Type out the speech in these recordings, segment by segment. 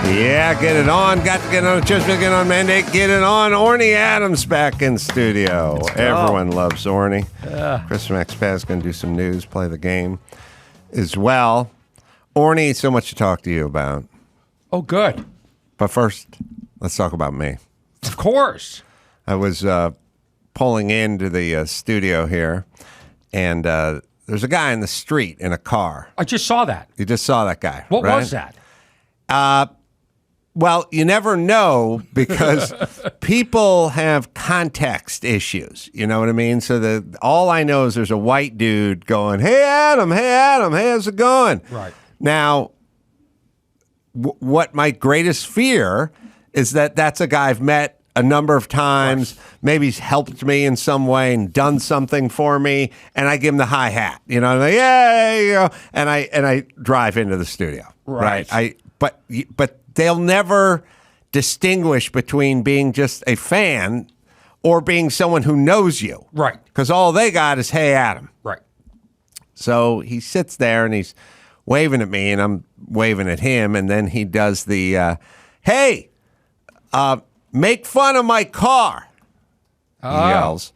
Yeah, get it on. Got to get on. Just get on mandate. Get it on. Orny Adams back in studio. Everyone loves Orny. Chris Max Paz going to do some news, play the game as well. Orny, so much to talk to you about. Oh, good. But first, let's talk about me. Of course. I was pulling into the studio here, and there's a guy in the street in a car. I just saw that. You just saw that guy. What right? was that? Well, you never know because people have context issues. You know what I mean? So all I know is there's a white dude going, hey, Adam, hey, how's it going? Right. Now, what my greatest fear is that that's a guy I've met a number of times. Maybe he's helped me in some way and done something for me, and I give him the hi hat. You know, like, yeah, you know, and I drive into the studio. Right. But they'll never distinguish between being just a fan or being someone who knows you. Right. Because all they got is, hey, Adam. Right. So he sits there and he's waving at me and I'm waving at him. And then he does the, hey, make fun of my car, he yells,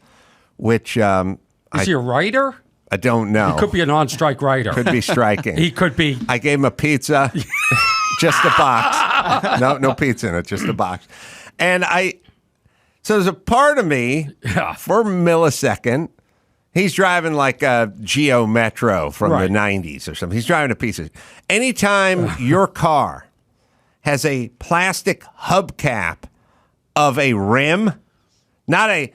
which Is he a writer? I don't know. He could be a non-strike writer. Could be striking. He could be. I gave him a pizza. Just a box. No pizza in it, just a box. And so there's a part of me, for a millisecond, he's driving like a Geo Metro from the 90s or something. He's driving a piece of, anytime your car has a plastic hubcap of a rim, not a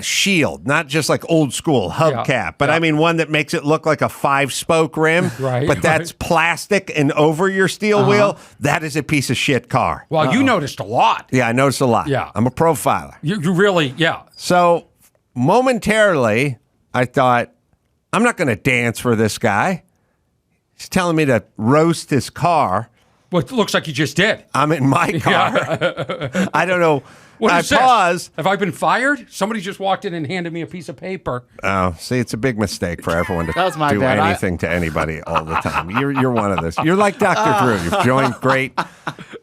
shield, not just like old school hubcap, but I mean one that makes it look like a 5-spoke rim, but that's plastic and over your steel wheel, that is a piece of shit car. Well, you noticed a lot. Yeah, I noticed a lot. Yeah. I'm a profiler. You really, yeah. So momentarily, I thought, I'm not going to dance for this guy. He's telling me to roast his car. Well, it looks like you just did. I'm in my car. I don't know. I pause. Have I been fired? Somebody just walked in and handed me a piece of paper. Oh, see, it's a big mistake for everyone to do bad. anything to anybody all the time. You're one of those. You're like Dr. Drew. You've joined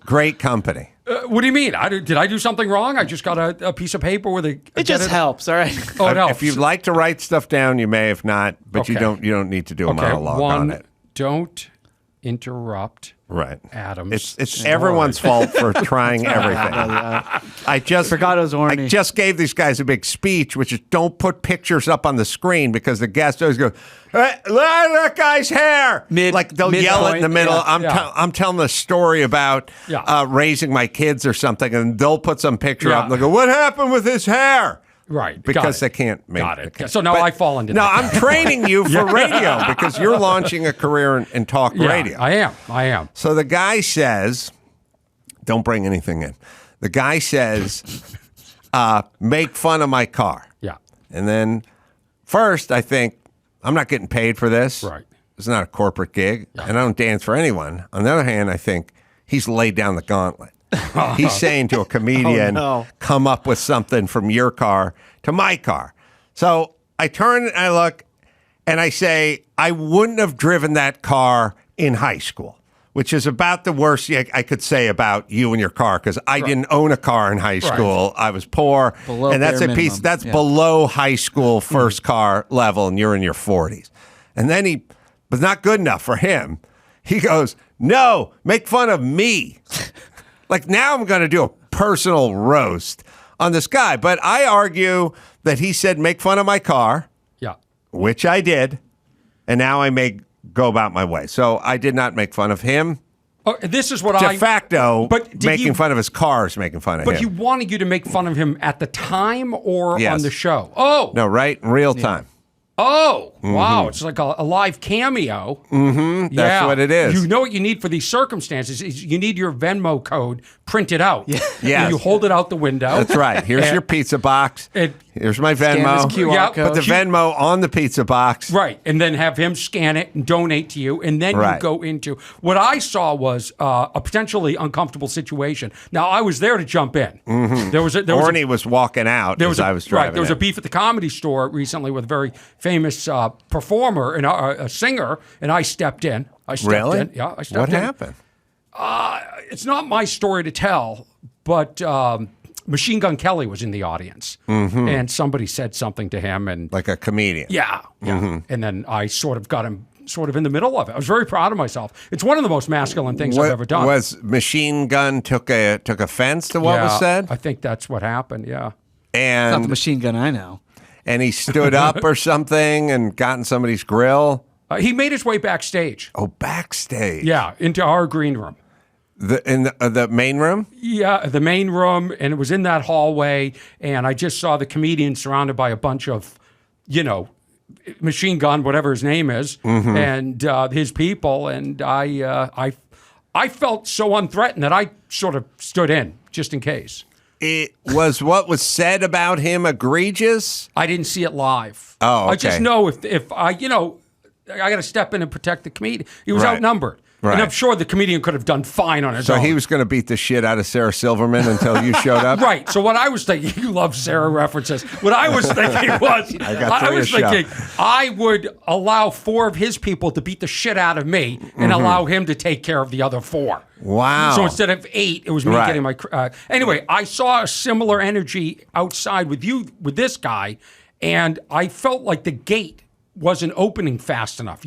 great company. What do you mean? Did I do something wrong? I just got a piece of paper with a. It just helps, all right. Oh, it helps. If you'd like to write stuff down, you may. If not, but you don't need to do a monologue on it. Don't interrupt. Right. Adams. It's everyone's fault for trying everything. I just forgot it was Orny. I just gave these guys a big speech, which is don't put pictures up on the screen because the guest always goes, hey, look at that guy's hair. Like they'll yell it in the middle. Yeah. I'm telling a story about raising my kids or something, and they'll put some picture up and they'll go, what happened with his hair? Right. Because they can't make it. So now I fall into that. No, I'm training you for radio because you're launching a career in talk radio. I am. So the guy says, don't bring anything in. The guy says, make fun of my car. Yeah. And then first I think, I'm not getting paid for this. Right. It's not a corporate gig. And I don't dance for anyone. On the other hand, I think he's laid down the gauntlet. He's saying to a comedian, come up with something from your car to my car. So I turn and I look and I say, I wouldn't have driven that car in high school, which is about the worst I could say about you and your car because I didn't own a car in high school. I was poor. And that's a piece that's below high school first car level, and you're in your 40s. And then he was not good enough for him. He goes, no, make fun of me. Like now I'm going to do a personal roast on this guy. But I argue that he said, make fun of my car, which I did. And now I may go about my way. So I did not make fun of him. Oh, this is what De facto, but making fun of his car is making fun of him. But he wanted you to make fun of him at the time or Yes. on the show? Oh. No, right? In real time. Oh, wow. It's like a live cameo. Mm-hmm. That's what it is. You know what you need for these circumstances is you need your Venmo code printed out. Yeah. And you hold it out the window. That's right. Here's your pizza box. Here's my Venmo. Scan this QR code. Put the Venmo on the pizza box. Right. And then have him scan it and donate to you. And then you go into what I saw was a potentially uncomfortable situation. Now, I was there to jump in. Mm-hmm. Orny was walking out as I was driving. There was a beef at the Comedy Store recently with a very famous performer and a singer, and I stepped in. Really? Yeah, I stepped in. What happened? It's not my story to tell, but Machine Gun Kelly was in the audience, and somebody said something to him, and like a comedian. Yeah. And then I sort of got him sort of in the middle of it. I was very proud of myself. It's one of the most masculine things I've ever done. Was Machine Gun took offense to what was said? I think that's what happened. Yeah. And Not the Machine Gun I know. And he stood up or something and got in somebody's grill. He made his way backstage. Oh, backstage. Yeah, into our green room. In the main room? Yeah, the main room, and it was in that hallway, and I just saw the comedian surrounded by a bunch of, Machine Gun, whatever his name is, and his people, and I felt so unthreatened that I sort of stood in, just in case. It was what was said about him egregious? I didn't see it live. Oh, okay. I just know if I got to step in and protect the comedian. He was outnumbered. Right. And I'm sure the comedian could have done fine on his own. So he was going to beat the shit out of Sarah Silverman until you showed up? Right. So what I was thinking, you love Sarah references. What I was thinking was, I would allow 4 of his people to beat the shit out of me and allow him to take care of the other 4. Wow. So instead of 8, it was me getting my... anyway, I saw a similar energy outside with this guy, and I felt like the gate wasn't opening fast enough.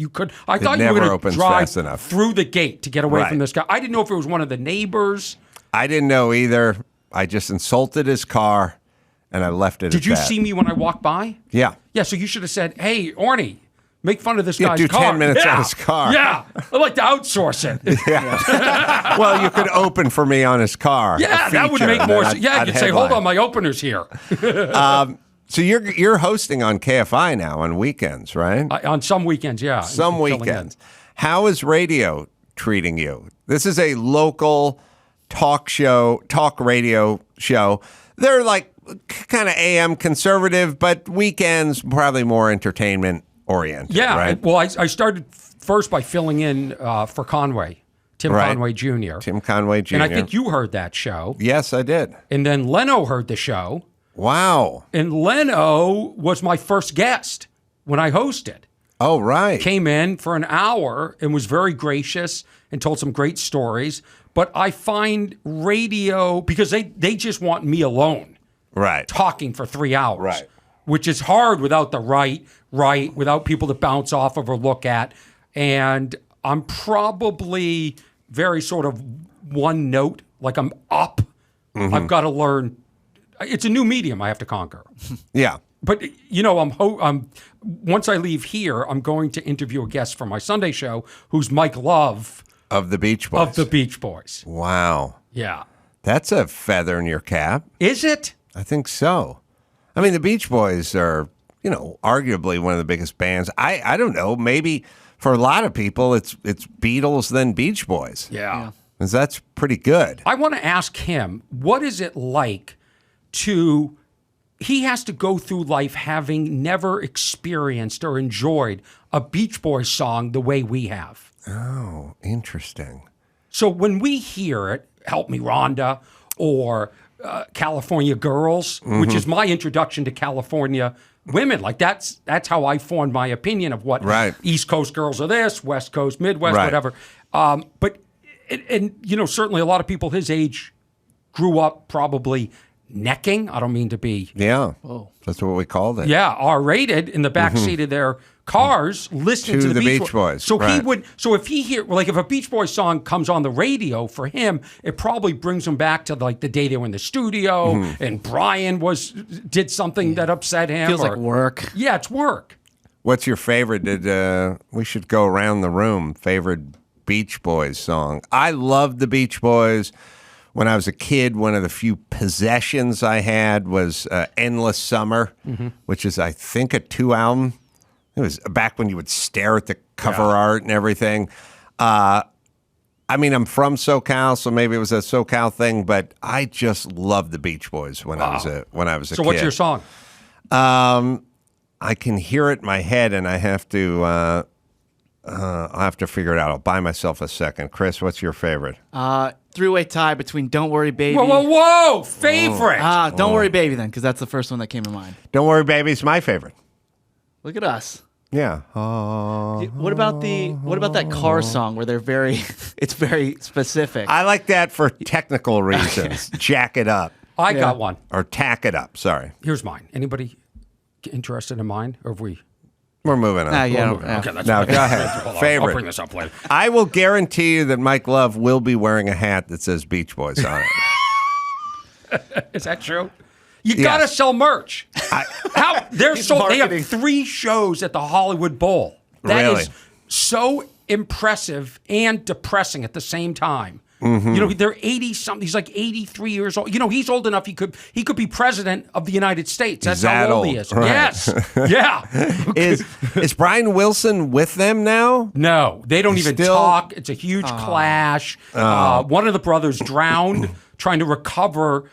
I thought you were going to drive through the gate to get away from this guy. I didn't know if it was one of the neighbors. I didn't know either. I just insulted his car, and I left it. Did you see me when I walked by? Yeah. Yeah. So you should have said, "Hey, Orny, make fun of this guy's do car." 10 minutes on his car. Yeah. I'd like to outsource it. Yeah. Well, you could open for me on his car. Yeah, that would make more sense. Yeah, you'd say, "Hold on, my opener's here." So you're hosting on KFI now on weekends, right? On some weekends, yeah. Some weekends. How is radio treating you? This is a local talk radio show. They're like kind of AM conservative, but weekends probably more entertainment oriented. Yeah. Right? Well, I started first by filling in for Conway. Tim Conway Jr. Tim Conway Jr. And I think you heard that show. Yes, I did. And then Leno heard the show. Wow. And Leno was my first guest when I hosted. Oh, right. Came in for an hour and was very gracious and told some great stories. But I find radio, because they just want me alone. Right. Talking for 3 hours. Right. Which is hard without the right, without people to bounce off of or look at. And I'm probably very sort of one note, like I'm up. I've got to learn. It's a new medium I have to conquer. Yeah. But, I'm once I leave here, I'm going to interview a guest for my Sunday show who's Mike Love. Of the Beach Boys. Of the Beach Boys. Wow. Yeah. That's a feather in your cap. Is it? I think so. I mean, the Beach Boys are, arguably one of the biggest bands. I don't know. Maybe for a lot of people, it's Beatles then Beach Boys. Yeah. Because that's pretty good. I want to ask him, what is it like he has to go through life having never experienced or enjoyed a Beach Boys song the way we have. Oh, interesting. So when we hear it, Help Me Rhonda or California Girls, which is my introduction to California women, like that's how I formed my opinion of what East Coast girls are this, West Coast, Midwest, whatever. But certainly a lot of people his age grew up probably necking. I don't mean to be. Yeah. That's what we called it. Yeah. R-rated in the back seat of their cars listening to the Beach Boys. So he would, if he if a Beach Boys song comes on the radio for him, it probably brings him back to like the day they were in the studio and Brian did something that upset him. Feels like work. Yeah, it's work. What's your favorite? We should go around the room. Favorite Beach Boys song? I loved the Beach Boys. When I was a kid, one of the few possessions I had was Endless Summer, which is, I think, a 2 album. It was back when you would stare at the cover art and everything. I'm from SoCal, so maybe it was a SoCal thing, but I just loved the Beach Boys when I was a kid. So what's your song? I can hear it in my head, and I'll have to figure it out. I'll buy myself a second. Chris, what's your favorite? Three-way tie between Don't Worry Baby. Whoa, favorite. Don't Worry Baby then, because that's the first one that came to mind. Don't Worry Baby is my favorite. Look at us. Yeah. What about that car song where they're very? It's very specific. I like that for technical reasons. Jack it up. I got one. Or tack it up. Sorry. Here's mine. Anybody interested in mine? Or have we? We're moving on. Okay, that's No, fine. go ahead. Hold on. Favorite. I'll bring this up later. I will guarantee you that Mike Love will be wearing a hat that says Beach Boys on it. Is that true? You gotta sell merch. They have 3 shows at the Hollywood Bowl. That Really? is so impressive and depressing at the same time. Mm-hmm. You know, they're 80 something. He's like 83 years old. You know, he's old enough. He could be president of the United States. That's that how old he old? is. Right. Yes. Yeah. Is Brian Wilson with them now? No, they don't even still- talk. It's a huge clash. One of the brothers drowned trying to recover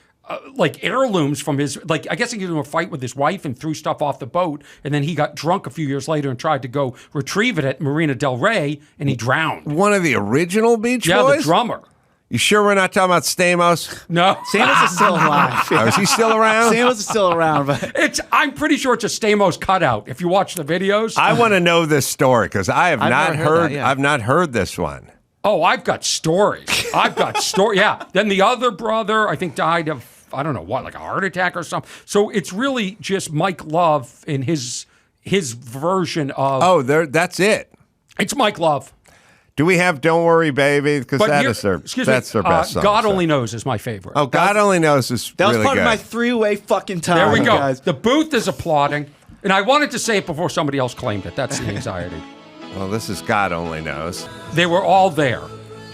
like heirlooms from his, like, I guess he got into a fight with his wife and threw stuff off the boat. And then he got drunk a few years later and tried to go retrieve it at Marina Del Rey, and he drowned. One of the original Beach Yeah, Boys? the drummer. You sure we're not talking about Stamos? No. Stamos is still alive. Oh, is he still around? Stamos is still around, but I'm pretty sure it's a Stamos cutout if you watch the videos. I want to know this story because I have I've not never heard heard. that, yeah. I've not heard this one. Oh, I've got stories. Yeah. Then the other brother, I think, died of, I don't know what, like a heart attack or something. So it's really just Mike Love in his version of. Oh, that's it. It's Mike Love. Do we have "Don't Worry, Baby"? Because But that's their best song. God so. Only Knows is my favorite. Oh, God Only Knows is that was really part good. of my 3-way fucking time. There we go. Guys. The booth is applauding. And I wanted to say it before somebody else claimed it. That's the anxiety. Well, this is God Only Knows. They were all there.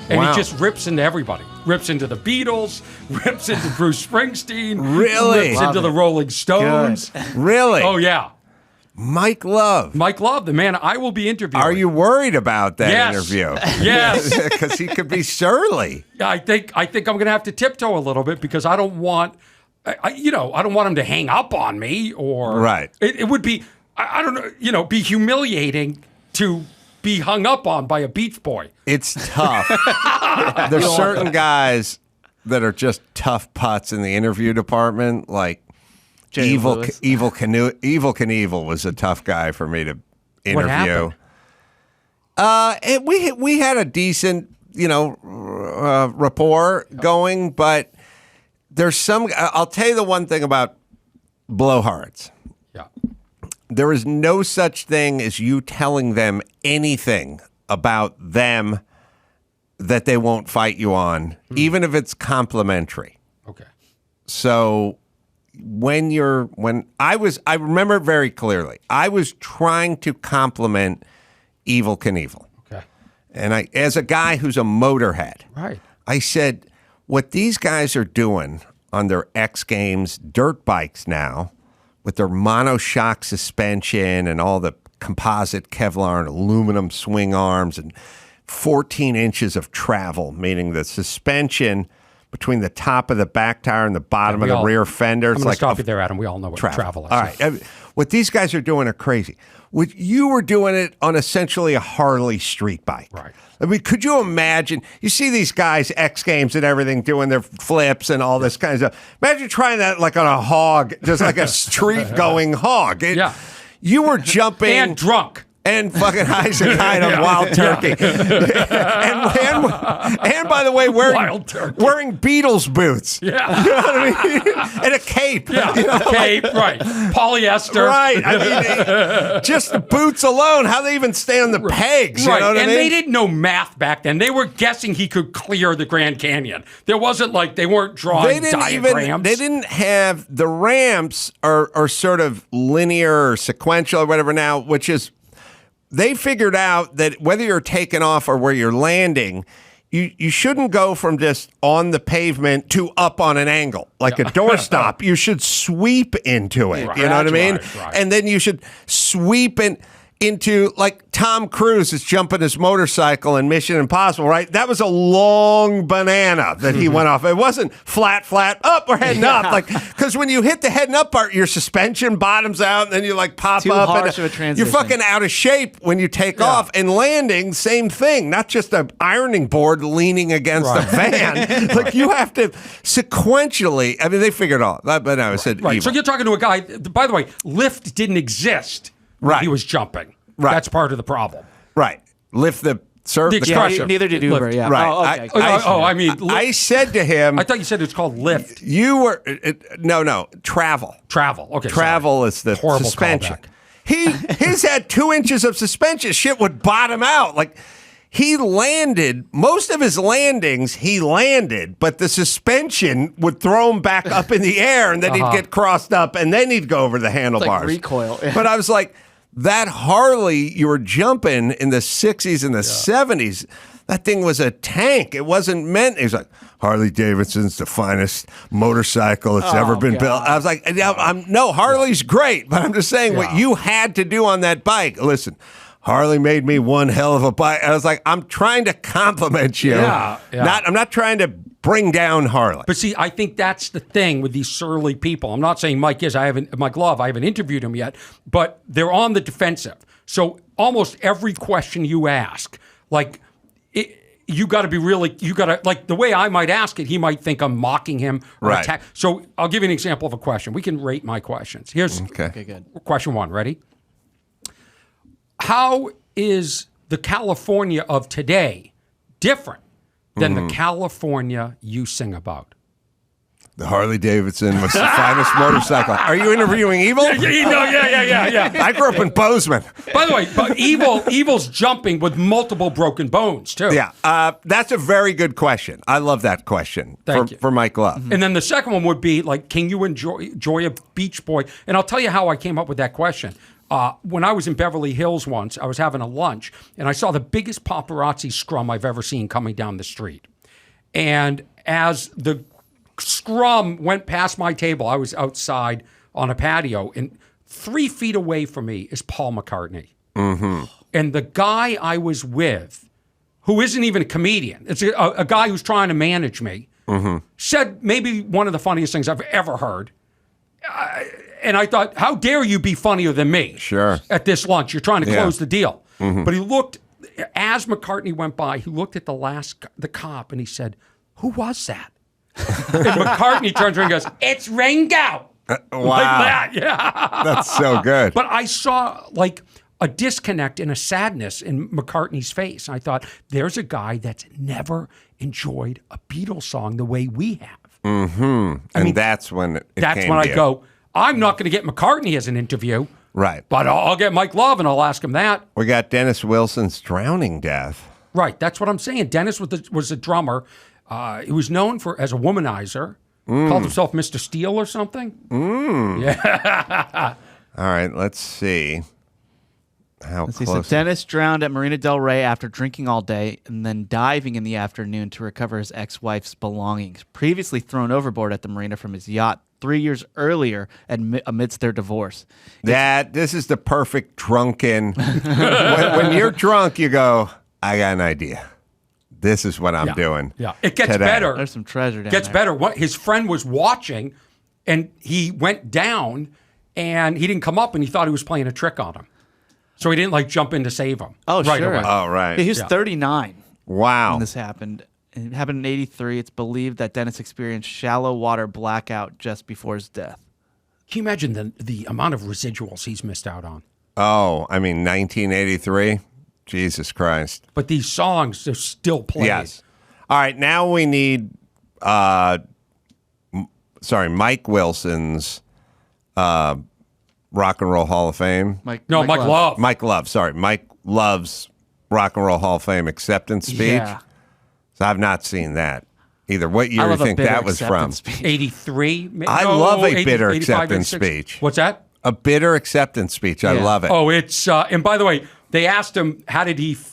And Wow. he just rips into everybody. Rips into the Beatles, rips into Bruce Springsteen. Really? Rips into the Rolling Stones. Really? Oh, yeah. Mike Love. Mike Love, the man I will be interviewing. Are you worried about that Yes. interview? Yes. Because he could be surly. I think I'm going to have to tiptoe a little bit because I don't want, I don't want him to hang up on me or. Right. It would be, I don't know, be humiliating to be hung up on by a Beach Boy. It's tough. There's certain guys that are just tough putts in the interview department, like Jay Evil Lewis. Knievel was a tough guy for me to interview. What happened? We had a decent, rapport going, but there's some. I'll tell you the one thing about blowhards. Yeah. There is no such thing as you telling them anything about them that they won't fight you on, even if it's complimentary. Okay. So I remember it very clearly. I was trying to compliment Evil Knievel. Okay. And as a guy who's a motorhead, Right. I said, what these guys are doing on their X Games dirt bikes now, with their monoshock suspension and all the composite Kevlar and aluminum swing arms and 14 inches of travel, meaning the suspension between the top of the back tire and the bottom of the rear fender. I'm It's going to like stop you there, Adam. We all know what travel is. All right. What these guys are doing are crazy. You were doing it on essentially a Harley street bike. Right. I mean, could you imagine? You see these guys, X Games and everything, doing their flips and all this kind of stuff. Imagine trying that like on a hog, just like a street-going hog. Yeah. You were jumping. And drunk. And fucking Isaac Hyde on Wild Turkey. And by the way, Wild Turkey. wearing Beatles boots. Yeah. You know what I mean? And a cape. Yeah. You know, Cape, right. Polyester. Right. I mean, just the boots alone, how they even stay on the pegs. Right. You know what I And mean? they didn't know math back then. They were guessing he could clear the Grand Canyon. There wasn't like they weren't drawing diagrams. They didn't have the ramps are sort of linear or sequential or whatever now, which is they figured out that whether you're taking off or where you're landing, you shouldn't go from just on the pavement to up on an angle like a doorstop. You should sweep into it. Right. You know what I mean? Right. And then you should sweep into like Tom Cruise is jumping his motorcycle in Mission Impossible, right? That was a long banana that he went off. It wasn't flat, up, we're heading up. Like, because when you hit the heading up part, your suspension bottoms out and then you like pop Too up. harsh and of a transition. you're fucking out of shape when you take off. And landing, same thing. Not just an ironing board leaning against a van. Like you have to sequentially, I mean, they figured it all. But no, I said Right. evil. So you're talking to a guy, by the way, lift didn't exist when Right. he was jumping. Right. That's part of the problem. Right. Lift the The expression. Neither did Uber. Lyft. Yeah. Right. Oh, okay. I mean, I said to him, I thought you said it's called Lyft. you were, no, travel. Travel. Okay. Travel is the Horrible suspension. callback. His had 2 inches of suspension. Shit would bottom out. Like, he landed, most of his landings, he landed, but the suspension would throw him back up in the air, and then he'd get crossed up, and then he'd go over the handlebars. recoil. But I was like, that Harley you were jumping in the 60s and the 70s, that thing was a tank. It wasn't meant. He was like, Harley Davidson's the finest motorcycle that's ever been built. I was like, no, Harley's great, but I'm just saying what you had to do on that bike. Listen, Harley made me one hell of a bike. I was like, I'm trying to compliment you. Yeah. I'm not trying to bring down Harley. But see, I think that's the thing with these surly people. I'm not saying Mike Love, I haven't interviewed him yet, but they're on the defensive. So almost every question you ask, like, you got to be really, like the way I might ask it, he might think I'm mocking him or attack. So I'll give you an example of a question. We can rate my questions. Here's Okay, good. question 1. Ready? How is the California of today different than the California you sing about? The Harley Davidson was the finest motorcycle. Are you interviewing Evil? Yeah. I grew up in Bozeman. By the way, but Evil's jumping with multiple broken bones, too. Yeah, that's a very good question. I love that question for Mike Love. And then the second one would be, like, can you enjoy a Beach Boy? And I'll tell you how I came up with that question. When I was in Beverly Hills once, I was having a lunch, and I saw the biggest paparazzi scrum I've ever seen coming down the street. And as the scrum went past my table, I was outside on a patio, and 3 feet away from me is Paul McCartney. Mm-hmm. And the guy I was with, who isn't even a comedian, it's a guy who's trying to manage me, said maybe one of the funniest things I've ever heard. And I thought, how dare you be funnier than me? Sure. At this lunch, you're trying to close the deal. Mm-hmm. But he looked, as McCartney went by, he looked at the cop, and he said, "Who was that?" And McCartney turns around and goes, "It's Ringo." Wow. Like that, yeah. That's so good. But I saw, like, a disconnect and a sadness in McCartney's face. I thought, there's a guy that's never enjoyed a Beatles song the way we have. Mm-hmm. I mean, that's when I go, I'm not going to get McCartney as an interview. Right. But I'll get Mike Love and I'll ask him that. We got Dennis Wilson's drowning death. Right. That's what I'm saying. Dennis was a drummer. He was known as a womanizer. Called himself Mr. Steele or something. Yeah. All right. Let's see. So Dennis drowned at Marina Del Rey after drinking all day and then diving in the afternoon to recover his ex-wife's belongings, previously thrown overboard at the marina from his yacht 3 years earlier amidst their divorce. This is the perfect drunken. when you're drunk, you go, I got an idea. This is what I'm doing. Yeah. It gets today. better. There's some treasure down Gets there. better. His friend was watching, and he went down, and he didn't come up, and he thought he was playing a trick on him. So he didn't, like, jump in to save him. Oh, right sure. away. Oh, right. He was 39 Wow. when this happened. It happened in 1983. It's believed that Dennis experienced shallow water blackout just before his death. Can you imagine the amount of residuals he's missed out on? Oh, I mean, 1983? Jesus Christ. But these songs are still played. Yes. All right, now we need, Mike Wilson's Rock and Roll Hall of Fame. Mike Love. Mike Love, sorry. Mike Love's Rock and Roll Hall of Fame acceptance speech. Yeah. So I've not seen that either. What year do you think that was from? 83? I love a bitter acceptance speech. What's that? A bitter acceptance speech. I love it. Oh, it's, and by the way, they asked him,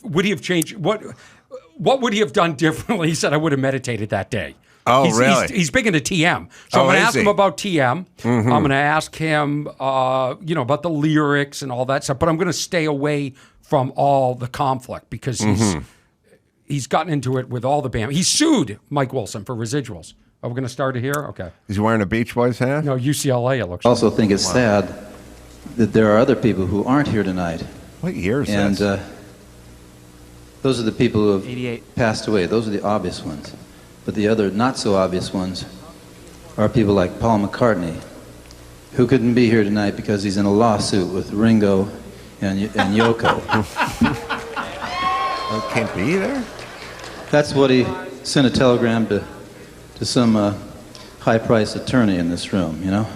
would he have changed, what would he have done differently? He said, I would have meditated that day. Oh, really? He's big into TM. So I'm going to ask him about TM. Mm-hmm. I'm going to ask him, about the lyrics and all that stuff. But I'm going to stay away from all the conflict because he's gotten into it with all the band. He sued Mike Wilson for residuals. Are we going to start it here? Okay. He's wearing a Beach Boys hat? No, UCLA, it looks I also think it's sad that there are other people who aren't here tonight. What year is and, this? those are the people who have 88. passed away. Those are the obvious ones. But the other not-so-obvious ones are people like Paul McCartney, who couldn't be here tonight because he's in a lawsuit with Ringo and Yoko. Oh, can't be there? That's what he sent a telegram to some high-priced attorney in this room, you know?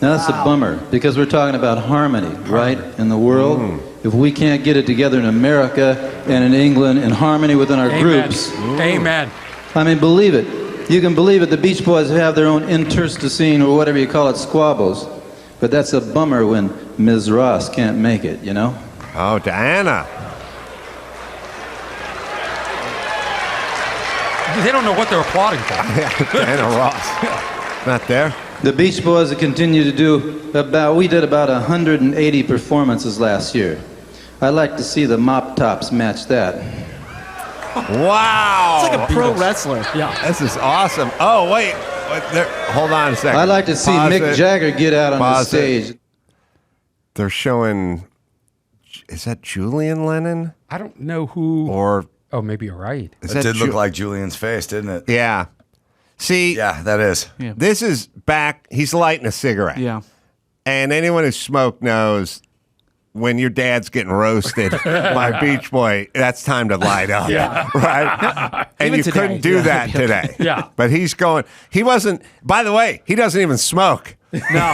Now that's a bummer, because we're talking about harmony, right, in the world. If we can't get it together in America and in England in harmony within our groups. Amen. I mean, believe it. You can believe it. The Beach Boys have their own intestine or whatever you call it, squabbles. But that's a bummer when Ms. Ross can't make it, you know? Oh, Diana. They don't know what they're applauding for. Diana Ross. Not there. The Beach Boys have continued to do we did about 180 performances last year. I'd like to see the Mop Tops match that. Wow. It's like a pro wrestler. Yeah. This is awesome. Oh, wait. Hold on a second. I'd like to see Mick Jagger get out on the stage. They're showing, is that Julian Lennon? I don't know who. Or, oh, maybe you're right. It did look like Julian's face, didn't it? Yeah. See, yeah, that is. Yeah. This is back. He's lighting a cigarette. Yeah. And anyone who smoked knows when your dad's getting roasted by Beach Boy, that's time to light up. Yeah. Right? And Even you today. couldn't do that today. Yeah. But he's going, he wasn't, by the way, he doesn't even smoke. No.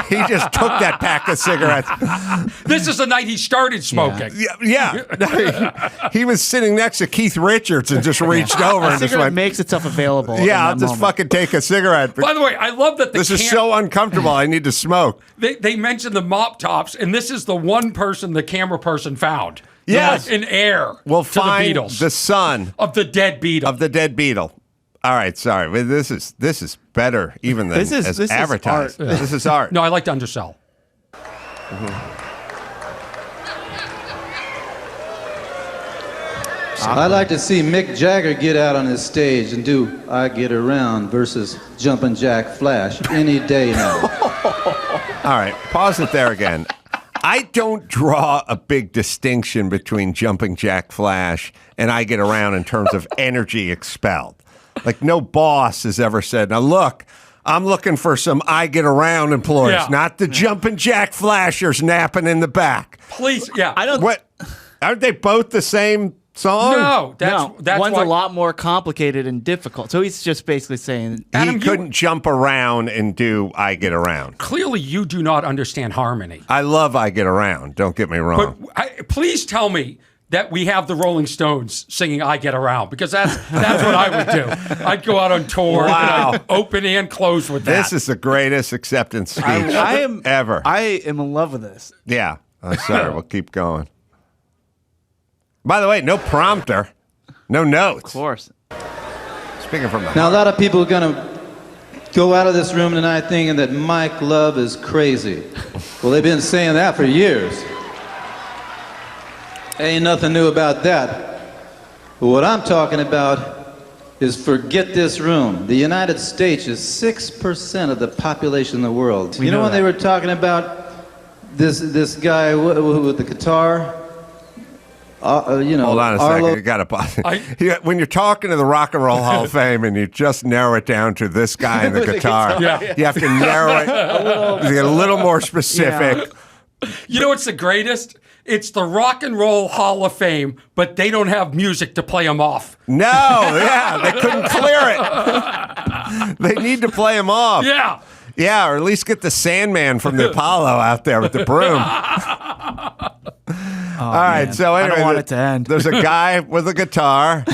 He just took that pack of cigarettes. This is the night he started smoking. Yeah. He was sitting next to Keith Richards and just reached over and just Cigarette went, makes itself available. in yeah, that I'll just moment. fucking take a cigarette. By the way, I love that This is so uncomfortable. I need to smoke. They mentioned the Mop Tops, and this is the one person the camera person found. Yes. In air. We'll to find the Beatles. the son of the dead Beatles. of the dead Beatle. All right, sorry. But this is better even than This is advertised. art. This is art. No, I like to undersell. I'd like to see Mick Jagger get out on his stage and do I Get Around versus Jumpin' Jack Flash any day now. All right, pause it there again. I don't draw a big distinction between Jumping Jack Flash and I Get Around in terms of energy expelled. Like, no boss has ever said, now look, I'm looking for some I Get Around employees, not the Jumping Jack Flashers napping in the back. Please, yeah. I don't. What? Aren't they both the same song? No, that's one's why, a lot more complicated and difficult. So he's just basically saying Adam, He couldn't jump around and do I Get Around. Clearly, you do not understand harmony. I love I Get Around, don't get me wrong. But please tell me that we have the Rolling Stones singing "I Get Around," because that's what I would do. I'd go out on tour, Wow. and I'd open and close with that. This is the greatest acceptance speech I am ever. I am in love with this. Yeah. I'm sorry. We'll keep going. By the way, no prompter, no notes. Of course. Speaking from the Now, a heart. lot of people are going to go out of this room tonight thinking that Mike Love is crazy. Well, they've been saying that for years. Ain't nothing new about that. But what I'm talking about is forget this room. The United States is 6% of the population in the world. You know when they were talking about this guy with the guitar? Hold on a second. You got to pause. When you're talking to the Rock and Roll Hall of Fame and you just narrow it down to this guy and the guitar, you have to narrow it, get a little more specific. Yeah. You know what's the greatest? It's the Rock and Roll Hall of Fame, but they don't have music to play them off. No, yeah, they couldn't clear it. They need to play him off. Yeah. Yeah, or at least get the Sandman from the Apollo out there with the broom. All right, so anyway, I don't want it to end. There's a guy with a guitar,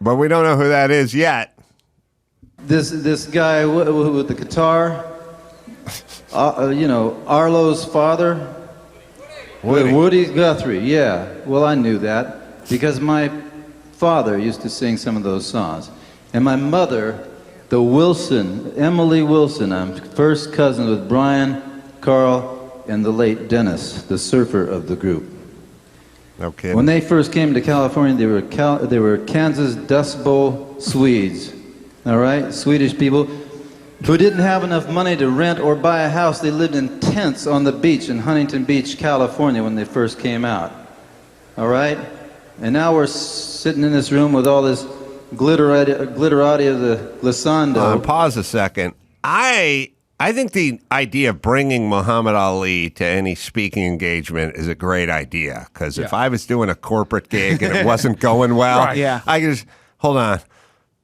but we don't know who that is yet. This guy with the guitar, Arlo's father, Woody Guthrie. Yeah, well, I knew that because my father used to sing some of those songs, and my mother, Emily Wilson. I'm first cousin with Brian, Carl, and the late Dennis, the surfer of the group. No kidding. When they first came to California, they were Kansas Dust Bowl Swedes. All right, Swedish people who didn't have enough money to rent or buy a house. They lived in tents on the beach in Huntington Beach, California, when they first came out. All right, and now we're sitting in this room with all this glitterati of the glissando. Pause a second. I I think the idea of bringing Muhammad Ali to any speaking engagement is a great idea. Because if I was doing a corporate gig and it wasn't going well, I could just, hold on.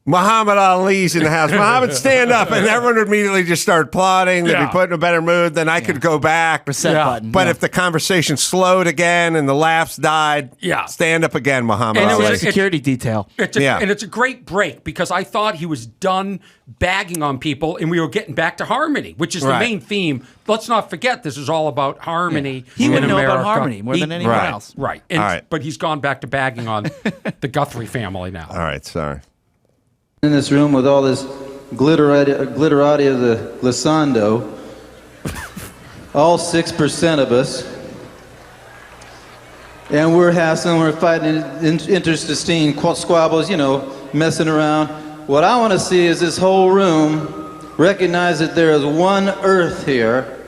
Muhammad Ali's in the house. Muhammad, stand up. And everyone would immediately just start applauding. They'd be put in a better mood. Then I could go back. Reset button. But if the conversation slowed again and the laughs died, stand up again, Muhammad Ali. And it was a security detail. And it's a great break because I thought he was done bagging on people and we were getting back to harmony, which is the main theme. Let's not forget this is all about harmony. He would know about harmony more than anyone else. Right. But he's gone back to bagging on the Guthrie family now. All right, sorry. In this room with all this glitterati of the glissando, all 6% of us, and we're hassling, we're fighting intestine squabbles, messing around. What I want to see is this whole room recognize that there is one earth here,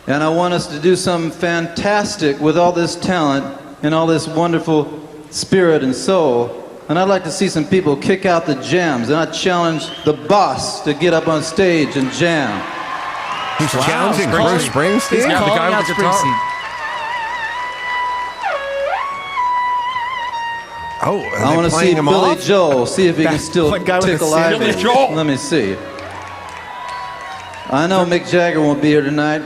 and I want us to do something fantastic with all this talent and all this wonderful spirit and soul. And I'd like to see some people kick out the jams, and I challenge the boss to get up on stage and jam. He's challenging Bruce Springsteen? He's calling out Springsteen. Oh, I want to see Billy Joel, see if he can still tickle Ivy. Billy Joel. Let me see. I know Mick Jagger won't be here tonight.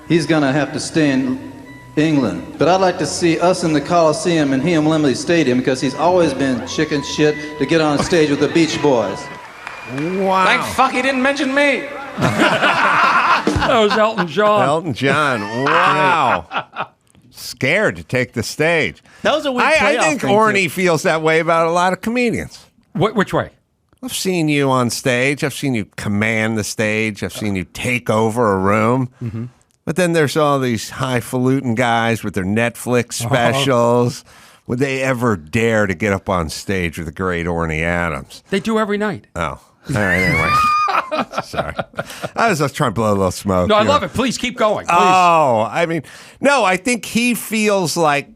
He's going to have to stay in England. But I'd like to see us in the Coliseum and he in Wembley Stadium because he's always been chicken shit to get on stage with the Beach Boys. Wow. Thank fuck he didn't mention me. That was Elton John. Elton John. Wow. Scared to take the stage. That was a weird I think Orny feels that way about a lot of comedians. Which way? I've seen you on stage. I've seen you command the stage. I've seen you take over a room. Mm-hmm. But then there's all these highfalutin guys with their Netflix specials. Would they ever dare to get up on stage with the great Orny Adams? They do every night. Oh, all right, anyway. Sorry. I was just trying to blow a little smoke. No, I love it. Please keep going. Please. Oh, I mean, no, I think he feels like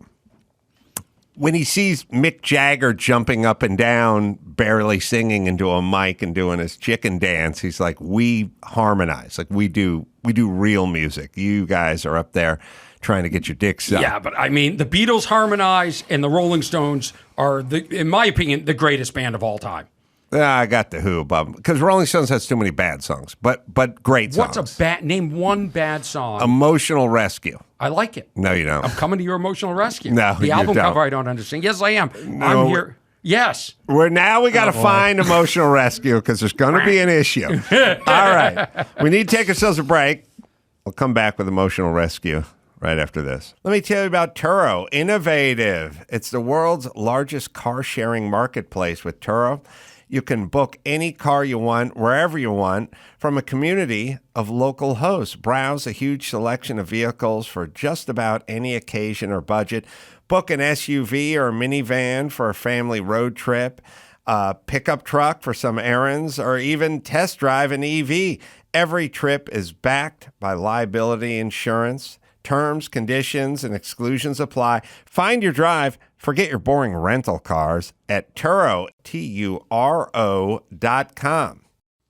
when he sees Mick Jagger jumping up and down, barely singing into a mic and doing his chicken dance, he's like, we harmonize. Like we do real music. You guys are up there trying to get your dicks up. Yeah, but I mean, the Beatles harmonize and the Rolling Stones are, in my opinion, the greatest band of all time. I got the Who above them because Rolling Stones has too many bad songs, but great songs. What's a bad? Name one bad song. Emotional Rescue. I like it. No, you don't. I'm coming to your emotional rescue. No, the you album don't. cover I don't understand. Yes, I am. No. I'm here. Yes. We got to find emotional rescue because there's going to be an issue. All right. We need to take ourselves a break. We'll come back with emotional rescue right after this. Let me tell you about Turo. Innovative. It's the world's largest car-sharing marketplace. With Turo, you can book any car you want, wherever you want, from a community of local hosts. Browse a huge selection of vehicles for just about any occasion or budget. Book an SUV or a minivan for a family road trip, a pickup truck for some errands, or even test drive an EV. Every trip is backed by liability insurance. Terms, conditions, and exclusions apply. Find your drive. Forget your boring rental cars at Turo, Turo.com.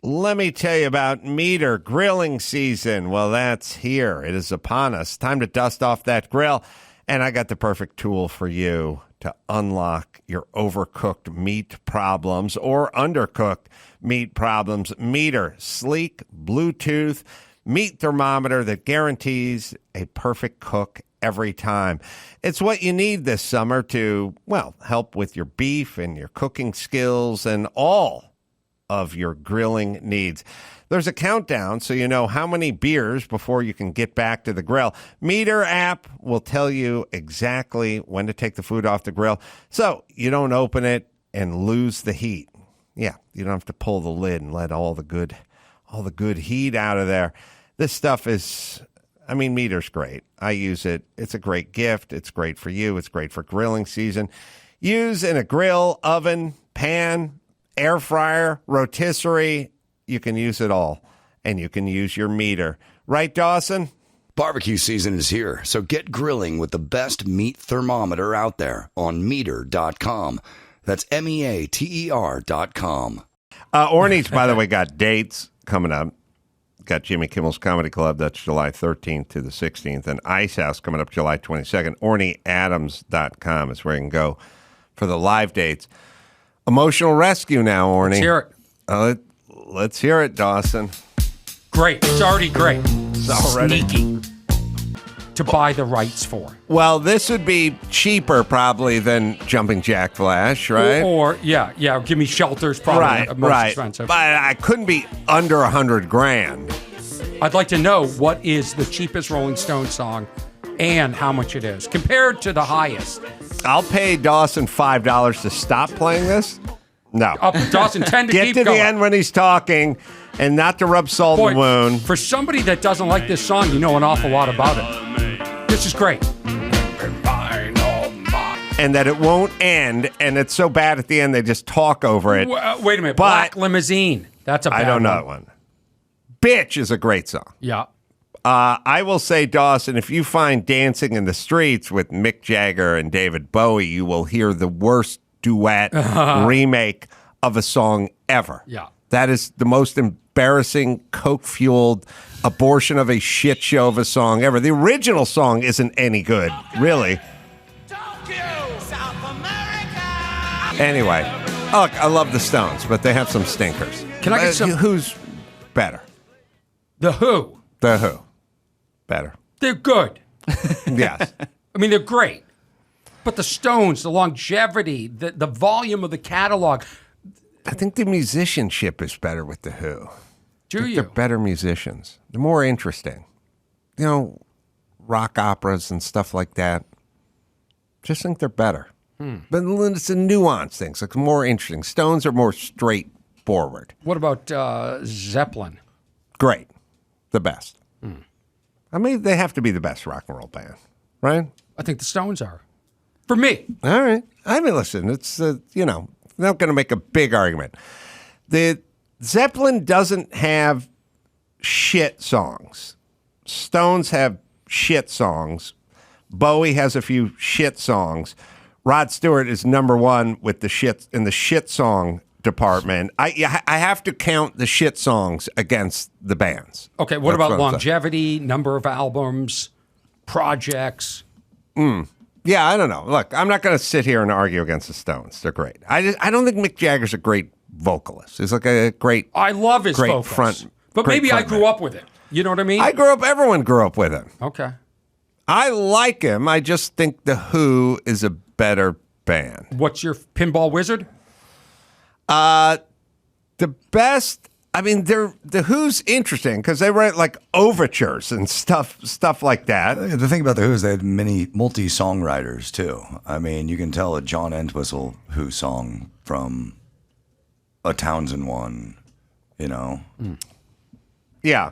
Let me tell you about Meter grilling season. Well, that's here. It is upon us. Time to dust off that grill. And I got the perfect tool for you to unlock your overcooked meat problems or undercooked meat problems. Meter, sleek, Bluetooth meat thermometer that guarantees a perfect cook every time. It's what you need this summer to, well, help with your beef and your cooking skills and all of your grilling needs. There's a countdown so you know how many beers before you can get back to the grill. Meter app will tell you exactly when to take the food off the grill so you don't open it and lose the heat. Yeah, you don't have to pull the lid and let all the good heat out of there. This stuff is, Meter's great. I use it. It's a great gift. It's great for you. It's great for grilling season. Use in a grill, oven, pan, air fryer, rotisserie. You can use it all, and you can use your Meter. Right, Dawson? Barbecue season is here, so get grilling with the best meat thermometer out there on meter.com. That's MEATER.com. Orny's, by the way, got dates coming up. got Jimmy Kimmel's Comedy Club. That's July 13th to the 16th. And Ice House coming up July 22nd. OrnyAdams.com is where you can go for the live dates. Emotional Rescue now, Orny. Let's hear it. Let's hear it, Dawson. Great. It's already great. It's already sneaky to buy the rights for. Well, this would be cheaper probably than Jumping Jack Flash, right? Or Give Me Shelter's probably most expensive. But I couldn't be under $100,000. I'd like to know what is the cheapest Rolling Stones song and how much it is compared to the highest. I'll pay Dawson $5 to stop playing this. No. Dawson, 10 to Get keep to going. the end when he's talking and not to rub salt in the wound. For somebody that doesn't like this song, you know an awful lot about it. This is great. And that it won't end, and it's so bad at the end they just talk over it. Wait a minute. But Black Limousine. That's a bad I don't know one. that one. Bitch is a great song. Yeah. I will say, Dawson, if you find Dancing in the Streets with Mick Jagger and David Bowie, you will hear the worst duet remake of a song ever. Yeah. That is the most embarrassing, coke-fueled abortion of a shit show of a song ever. The original song isn't any good, really. Anyway, look, I love the Stones, but they have some stinkers. Can I get some? Who's better? The Who. The Who. Better. They're good. Yes. I mean, they're great. But the Stones, the longevity, the volume of the catalog. I think the musicianship is better with the Who. Do you? They're better musicians. They're more interesting. You know, rock operas and stuff like that. Just think they're better. But it's a nuanced thing. So it's more interesting. Stones are more straightforward. What about Zeppelin? Great. The best. I mean, they have to be the best rock and roll band, right? I think the Stones are. For me. All right. I mean, listen, it's, not going to make a big argument. The Zeppelin doesn't have shit songs. Stones have shit songs. Bowie has a few shit songs. Rod Stewart is number one with the shit in the shit song department. I have to count the shit songs against the bands. Okay, what about longevity, number of albums, projects? Yeah, I don't know. Look, I'm not going to sit here and argue against the Stones. They're great. I don't think Mick Jagger's a great vocalist. He's like a great. I love his great vocals, front, but great maybe I front grew man. up with it. You know what I mean? Everyone grew up with him. Okay. I like him. I just think the Who is a better band. What's your pinball wizard? The best. I mean, the Who's interesting because they write like overtures and stuff like that. The thing about the Who is they had many multi-songwriters too. I mean, you can tell a John Entwistle Who song from a Townsend one, you know. Yeah.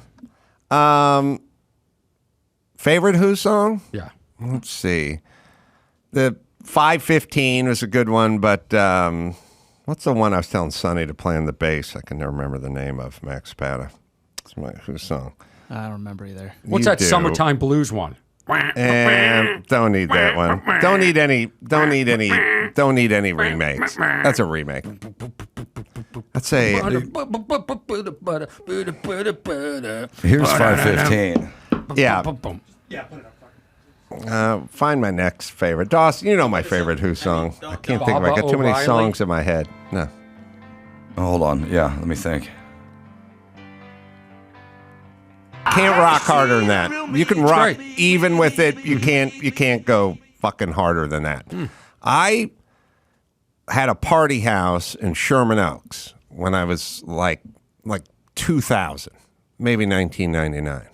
Favorite Who song? Yeah. Let's see. The 515 was a good one, but what's the one I was telling Sonny to play on the bass? I can never remember the name of Max Spada. It's my Who song. I don't remember either. What's You that do. Summertime Blues one? And don't need that one. Don't need any remakes. That's a remake. Let's say Here's 515. yeah. Find my next favorite. Dawson, you know my favorite Who song. I can't think of it. I got too many O'Reilly. songs in my head. No. Oh, hold on. Yeah, let me think. Can't rock harder than that. You can rock great. even with it. You can't go fucking harder than that. I had a party house in Sherman Oaks when I was like 2000, maybe 1999.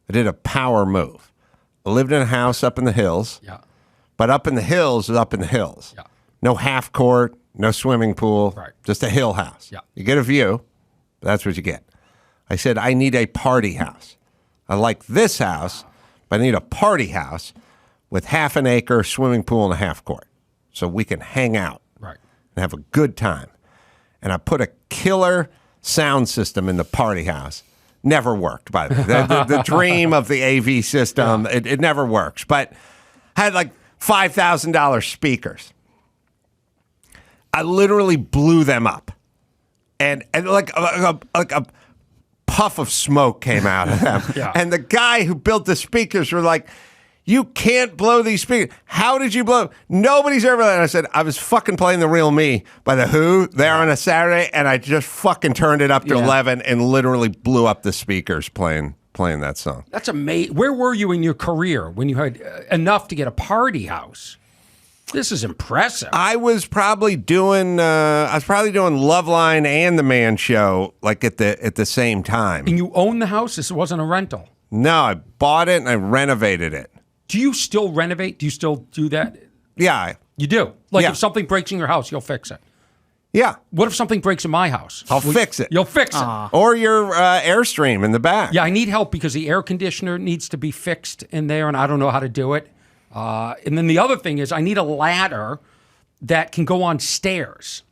I did a power move. I lived in a house up in the hills. Yeah. But up in the hills is up in the hills. Yeah. No half court, no swimming pool, Right. just a hill house. Yeah. You get a view, that's what you get. I said, I need a party house. I like this house, but I need a party house with half an acre, swimming pool, and a half court so we can hang out Right. and have a good time. And I put a killer sound system in the party house. Never worked, by the way. The dream of the AV system, it never works. But I had like $5,000 speakers. I literally blew them up. And like a puff of smoke came out of them. Yeah. And the guy who built the speakers were like, you can't blow these speakers. How did you blow? Nobody's ever. And I said, I was fucking playing The Real Me by The Who there on a Saturday, and I just fucking turned it up to 11 and literally blew up the speakers playing that song. That's amazing. Where were you in your career when you had enough to get a party house? This is impressive. I was probably doing Loveline and The Man Show like at the same time. And you own the house? This wasn't a rental? No, I bought it and I renovated it. Do you still renovate? Do you still do that? Yeah. You do? Like Yeah. if something breaks in your house, you'll fix it. Yeah. What if something breaks in my house? I'll fix it. You'll fix it. Or your Airstream in the back. Yeah, I need help because the air conditioner needs to be fixed in there, and I don't know how to do it. And then the other thing is I need a ladder that can go on stairs.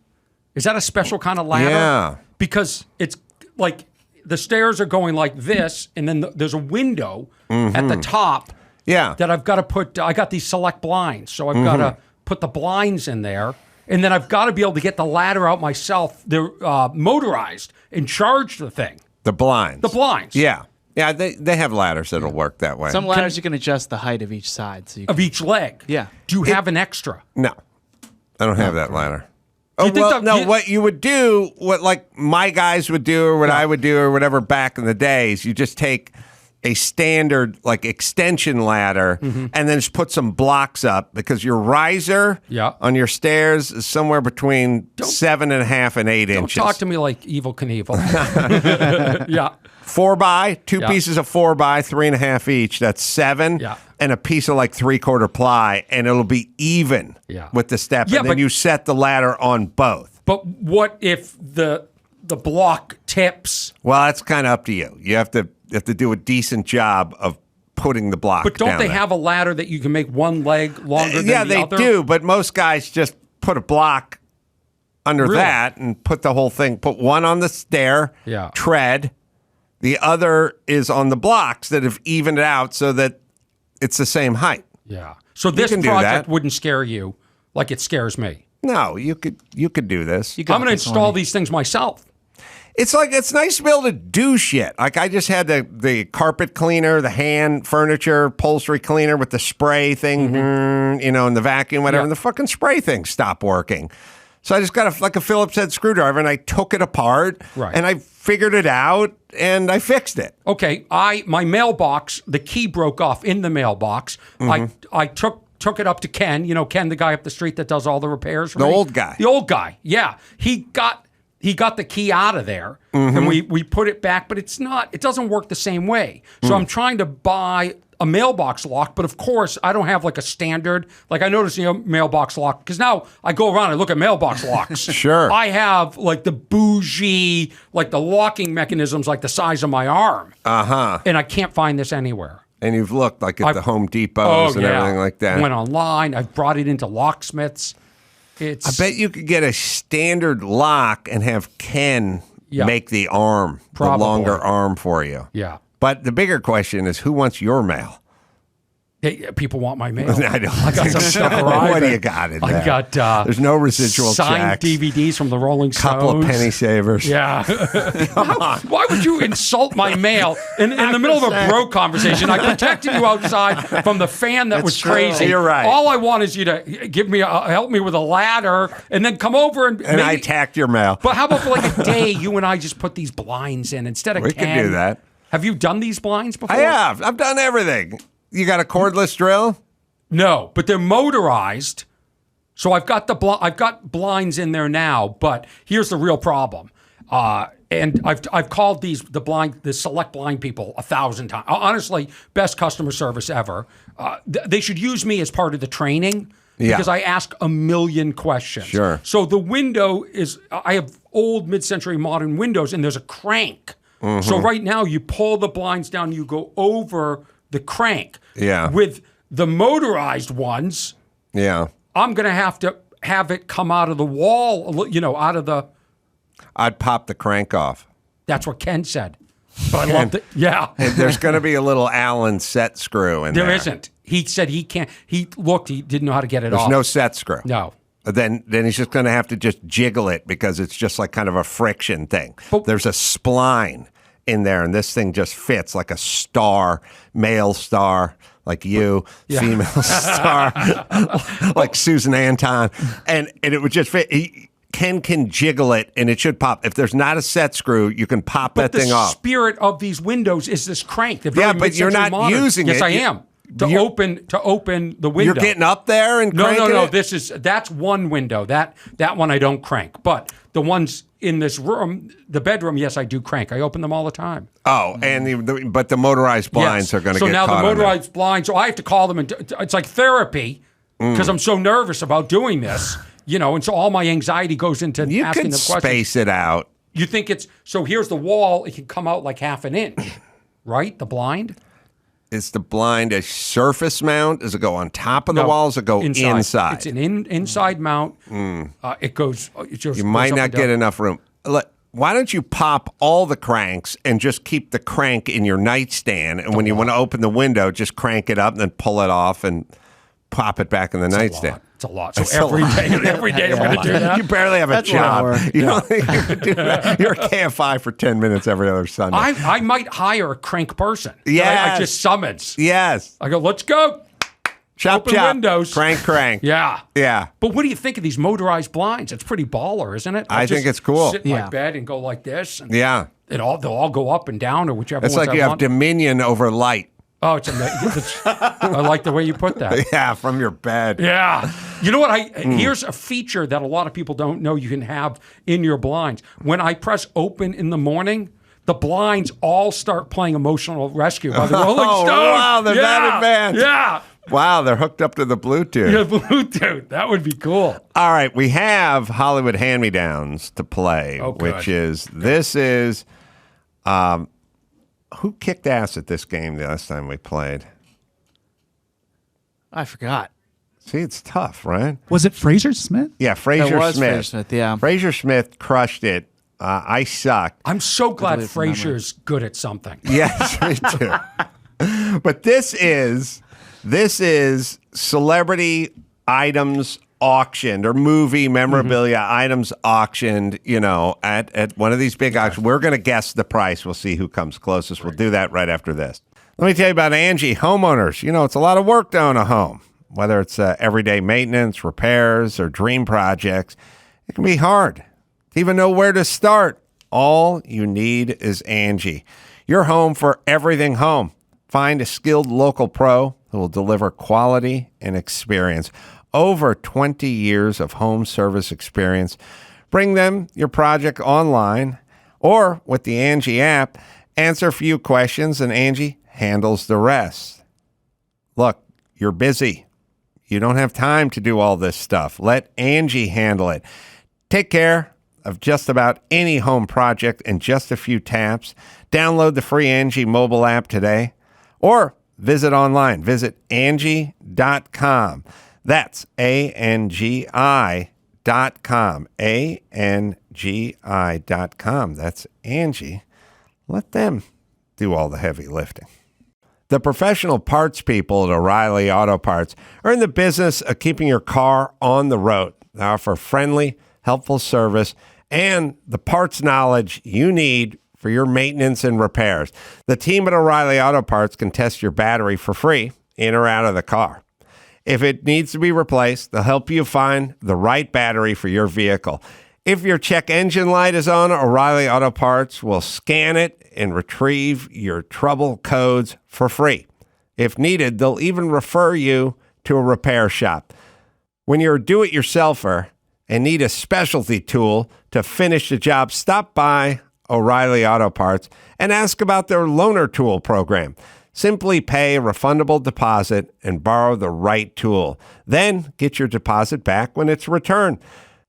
Is that a special kind of ladder? Yeah. Because it's like the stairs are going like this, and then there's a window at the top. Yeah. That I've got to put. I got these select blinds, so I've got to put the blinds in there, and then I've got to be able to get the ladder out myself. They're motorized and charge the thing. The blinds. The blinds. Yeah. Yeah, they have ladders that'll work that way. Some ladders you can adjust the height of each side. So you can, Of each leg. Yeah. Do you have an extra? No. I don't have that ladder. You think What you would do, what like my guys would do or what I would do or whatever back in the days, you just take a standard like extension ladder and then just put some blocks up because your riser on your stairs is somewhere between 7.5 and 8 inches. Don't talk to me like Evil Knievel. Yeah. 4x, two pieces of 4x, 3.5 each. That's 7. Yeah. And a piece of like 3/4 ply, and it'll be even with the step. Yeah, and then but you set the ladder on both. But what if the block tips? Well, that's kind of up to you. You have to do a decent job of putting the block But don't down they there. have a ladder that you can make one leg longer than the other? Yeah, they do, but most guys just put a block under that and put the whole thing, put one on the stair, tread. The other is on the blocks that have evened it out so that it's the same height. Yeah. So this project wouldn't scare you like it scares me. No, you could do this. I'm going to install these things myself. It's like it's nice to be able to do shit. Like I just had the carpet cleaner, the hand furniture upholstery cleaner with the spray thing, and the vacuum, whatever. And the fucking spray thing stopped working. So I just got a Phillips head screwdriver and I took it apart and I figured it out and I fixed it. Okay, my mailbox, the key broke off in the mailbox. I took it up to Ken. You know Ken, the guy up the street that does all the repairs for me? Old guy. The old guy. Yeah, he got the key out of there and we put it back, but it doesn't work the same way. So I'm trying to buy a mailbox lock, but of course I don't have like a standard. Like I noticed mailbox lock because now I go around and look at mailbox locks. Sure. I have like the bougie, like the locking mechanisms like the size of my arm. And I can't find this anywhere. And you've looked like at the Home Depots and everything like that. Went online. I've brought it into locksmiths. I bet you could get a standard lock and have Ken make the arm, the longer arm for you. Yeah. But the bigger question is, who wants your mail? People want my mail. I got some stuff arriving. What do you got in there? I got there's no residual signed checks. DVDs from the Rolling Stones. Couple of penny savers. Yeah. Come on. Why would you insult my mail in the middle of a bro conversation? I protected you outside from the fan that was crazy. You're right. All I want is you to give me help me with a ladder and then come over and maybe, I tacked your mail. But how about for like a day, you and I just put these blinds in instead of We could do that. Have you done these blinds before? I have. I've done everything. You got a cordless drill? No, but they're motorized. So I've got I've got blinds in there now, but here's the real problem. And I've called the select blind people 1,000 times. Honestly, best customer service ever. They should use me as part of the training because I ask a million questions. Sure. So the window I have old mid-century modern windows, and there's a crank. So right now you pull the blinds down, you go over the crank. Yeah. With the motorized ones, I'm going to have it come out of the wall, out of the... I'd pop the crank off. That's what Ken said. But I loved it. Yeah. There's going to be a little Allen set screw in there. There isn't. He said he can't. He didn't know how to get it off. There's no set screw. No. Then he's just going to have to just jiggle it because it's just like kind of a friction thing. But, there's a spline in there, and this thing just fits like a star, male star, like you, female star, like Susan Anton, and it would just fit. Ken can jiggle it, and it should pop. If there's not a set screw, you can pop that thing off. The spirit of these windows is this crank. But you're not using it. Yes, I am. To open the window. You're getting up there and cranking No. That's one window. That one I don't crank. But the ones in this room, the bedroom, yes, I do crank. I open them all the time. Oh, and but the motorized blinds are going to get caught. So now the motorized blinds. So I have to call them, and it's like therapy because I'm so nervous about doing this. And so all my anxiety goes into asking them questions. You can space it out. You think so here's the wall. It can come out like half an inch, right? The blind. Is the blind a surface mount? Does it go on top of the wall? Does it go inside? It's an inside mount. It goes. You might not get enough room. Why don't you pop all the cranks and just keep the crank in your nightstand? And when you want to open the window, just crank it up and then pull it off and pop it back in the nightstand. It's a lot. So every day I'm going to do that. You barely have a job. You don't think you can do that. You're a KFI for 10 minutes every other Sunday. I might hire a crank person. Yes. I just summons. Yes. I go, let's go. Chop, Open chop. windows. Crank. Yeah. Yeah. But what do you think of these motorized blinds? It's pretty baller, isn't it? I think it's cool. Sit in my bed and go like this. And yeah. They'll all go up and down or whichever it's ones like you have dominion over light. Oh, it's amazing. I like the way you put that. Yeah, from your bed. Yeah. You know what? Here's a feature that a lot of people don't know you can have in your blinds. When I press open in the morning, the blinds all start playing Emotional Rescue by the Rolling Stones. Wow, they're that advanced. Yeah. Wow, they're hooked up to the Bluetooth. Yeah, Bluetooth. That would be cool. All right, we have Hollywood Hand-Me-Downs to play, which is, who kicked ass at this game the last time we played? I forgot. See, it's tough, right? Was it Fraser Smith? Yeah, Fraser Smith. Fraser Smith, yeah. Fraser Smith crushed it. I sucked. I'm so glad Fraser's good at something. Yes, me too. But this is celebrity items auctioned or movie memorabilia items auctioned, at one of these big auctions. We're going to guess the price. We'll see who comes closest. We'll do that right after this. Let me tell you about Angie Homeowners. It's a lot of work to own a home, whether it's everyday maintenance, repairs, or dream projects. It can be hard to even know where to start. All you need is Angie, your home for everything home. Find a skilled local pro who will deliver quality and experience. Over 20 years of home service experience. Bring them your project online or with the Angie app. Answer a few questions and Angie handles the rest. Look, you're busy. You don't have time to do all this stuff. Let Angie handle it. Take care of just about any home project in just a few taps. Download the free Angie mobile app today or visit online. Visit Angie.com. That's ANGI.com. ANGI.com. That's Angie. Let them do all the heavy lifting. The professional parts people at O'Reilly Auto Parts are in the business of keeping your car on the road. They offer friendly, helpful service and the parts knowledge you need for your maintenance and repairs. The team at O'Reilly Auto Parts can test your battery for free in or out of the car. If it needs to be replaced, they'll help you find the right battery for your vehicle. If your check engine light is on, O'Reilly Auto Parts will scan it and retrieve your trouble codes for free. If needed, they'll even refer you to a repair shop. When you're a do-it-yourselfer and need a specialty tool to finish the job, stop by O'Reilly Auto Parts and ask about their loaner tool program. Simply pay a refundable deposit and borrow the right tool. Then get your deposit back when it's returned.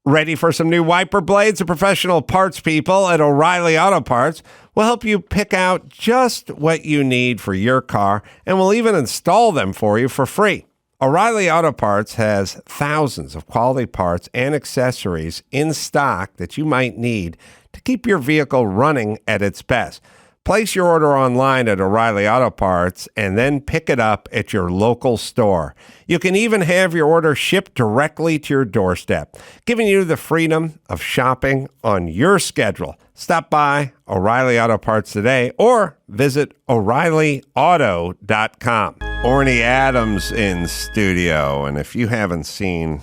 Ready for some new wiper blades? The professional parts people at O'Reilly Auto Parts will help you pick out just what you need for your car and will even install them for you for free. O'Reilly Auto Parts has thousands of quality parts and accessories in stock that you might need to keep your vehicle running at its best. Place your order online at O'Reilly Auto Parts and then pick it up at your local store. You can even have your order shipped directly to your doorstep, giving you the freedom of shopping on your schedule. Stop by O'Reilly Auto Parts today or visit O'ReillyAuto.com. Orny Adams in studio, and if you haven't seen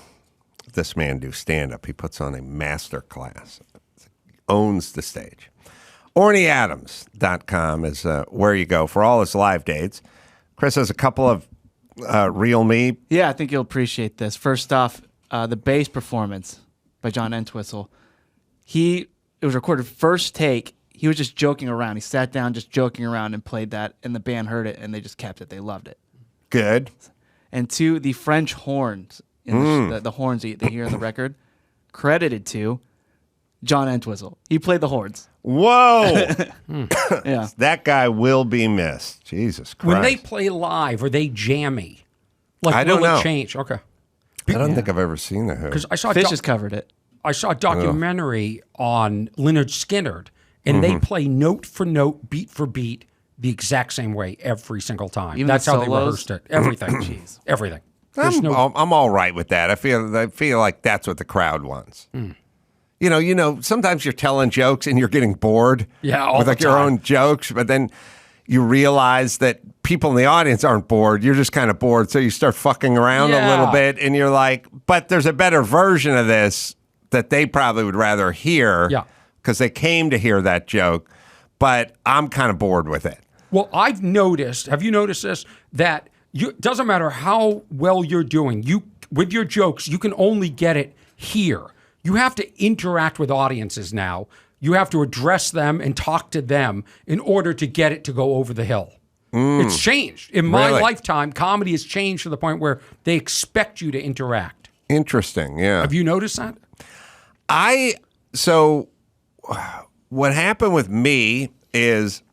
this man do stand-up, he puts on a master class. Owns the stage. OrnyAdams.com is where you go for all his live dates. Chris has a couple of Real Me. Yeah, I think you'll appreciate this. First off, the bass performance by John Entwistle. It was recorded first take. He was just joking around. He sat down just joking around and played that, and the band heard it, and they just kept it. They loved it. Good. And two, the French horns, the horns they hear on the record, credited to John Entwistle. He played the horns. Whoa! Yeah. That guy will be missed. Jesus Christ. When they play live, are they jammy? Like, I don't will know. it change? Okay. I don't think I've ever seen that. Because I saw Fish has covered it. I saw a documentary on Leonard Skinner, and they play note for note, beat for beat, the exact same way every single time. Even That's the how they solos? rehearsed it. Everything. Jeez. Everything. I'm all right with that. I feel like that's what the crowd wants. You know, sometimes you're telling jokes and you're getting bored all with the like your time. own jokes, but then you realize that people in the audience aren't bored. You're just kind of bored, so you start fucking around a little Yeah. bit, and you're like, but there's a better version of this that they probably would rather hear because they came to hear that joke, but I'm kind of bored with it. Well, I've noticed, have you noticed this, that it doesn't matter how well you're doing, with your jokes, you can only get it here. You have to interact with audiences now. You have to address them and talk to them in order to get it to go over the hill. It's changed. In my lifetime, comedy has changed to the point where they expect you to interact. Interesting, yeah. Have you noticed that? So what happened with me is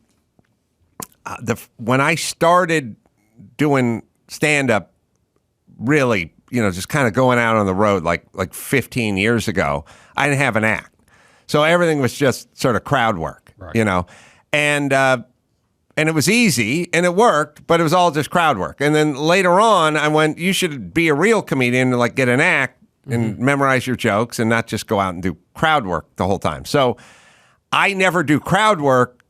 when I started doing stand-up, really, just kind of going out on the road like 15 years ago, I didn't have an act. So everything was just sort of crowd work, and it was easy and it worked, but it was all just crowd work. And then later on, I went, you should be a real comedian and like get an act and memorize your jokes and not just go out and do crowd work the whole time. So I never do crowd work,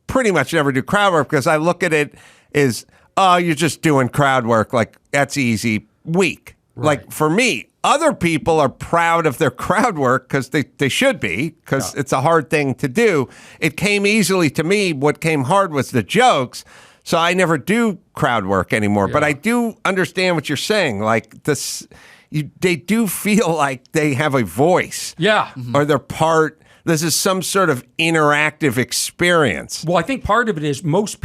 pretty much never do crowd work, because I look at it as, oh, you're just doing crowd work. Like, that's easy, weak. Like, for me, other people are proud of their crowd work because they should be, because it's a hard thing to do. It came easily to me. What came hard was the jokes. So I never do crowd work anymore. But I do understand what you're saying. Like, they do feel like they have a voice. Yeah. Or they're part. This is some sort of interactive experience. Well, I think part of it is most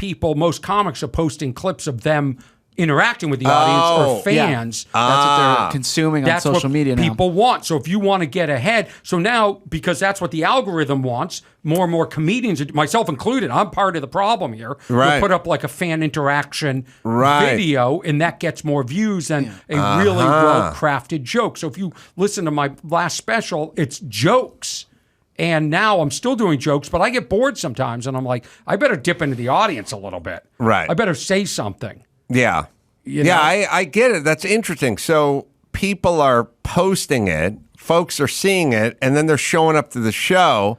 comics are posting clips of them interacting with the audience or fans. That's what they're consuming on social media now. People want. So if you want to get ahead, so now, because that's what the algorithm wants, more and more comedians, myself included, I'm part of the problem here. Right. We put up like a fan interaction video, and that gets more views than a really well-crafted joke. So if you listen to my last special, it's jokes. And now I'm still doing jokes, but I get bored sometimes, and I'm like, I better dip into the audience a little bit. Right. I better say something. Yeah. You know? I get it. That's interesting. So people are posting it, folks are seeing it, and then they're showing up to the show.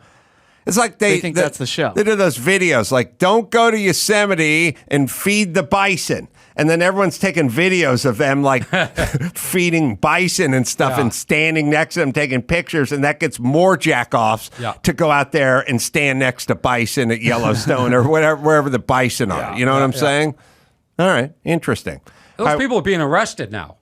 It's like they think that's the show. They do those videos like, don't go to Yosemite and feed the bison. And then everyone's taking videos of them like feeding bison and stuff and standing next to them taking pictures, and that gets more jack-offs to go out there and stand next to bison at Yellowstone or wherever the bison are. You know what I'm saying? All right, interesting. Those people are being arrested now.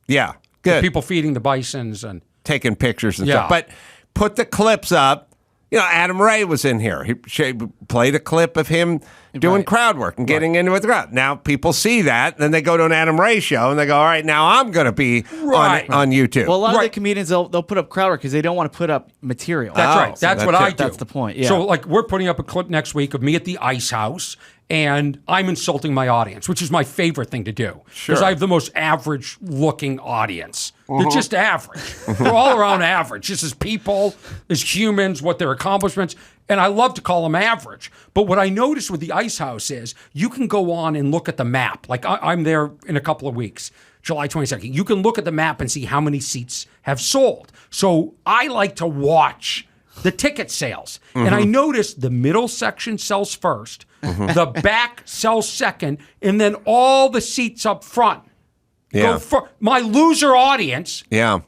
Yeah, good. People feeding the bisons and taking pictures and stuff. But put the clips up. Adam Ray was in here. He played a clip of him doing crowd work and getting into it with the crowd. Now people see that, then they go to an Adam Ray show and they go, all right, now I'm going to be on YouTube. Well, a lot of the comedians, they'll put up crowd work because they don't want to put up material. That's right. That's what I do. That's the point. Yeah. So, like, we're putting up a clip next week of me at the Ice House, and I'm insulting my audience, which is my favorite thing to do. Because I have the most average-looking audience. They're just average. They're all around average. Just as people, as humans, what their accomplishments. And I love to call them average. But what I noticed with the Ice House is you can go on and look at the map. Like I'm there in a couple of weeks, July 22nd. You can look at the map and see how many seats have sold. So I like to watch the ticket sales. And I noticed the middle section sells first, the back sells second, and then all the seats up front go first. My loser audience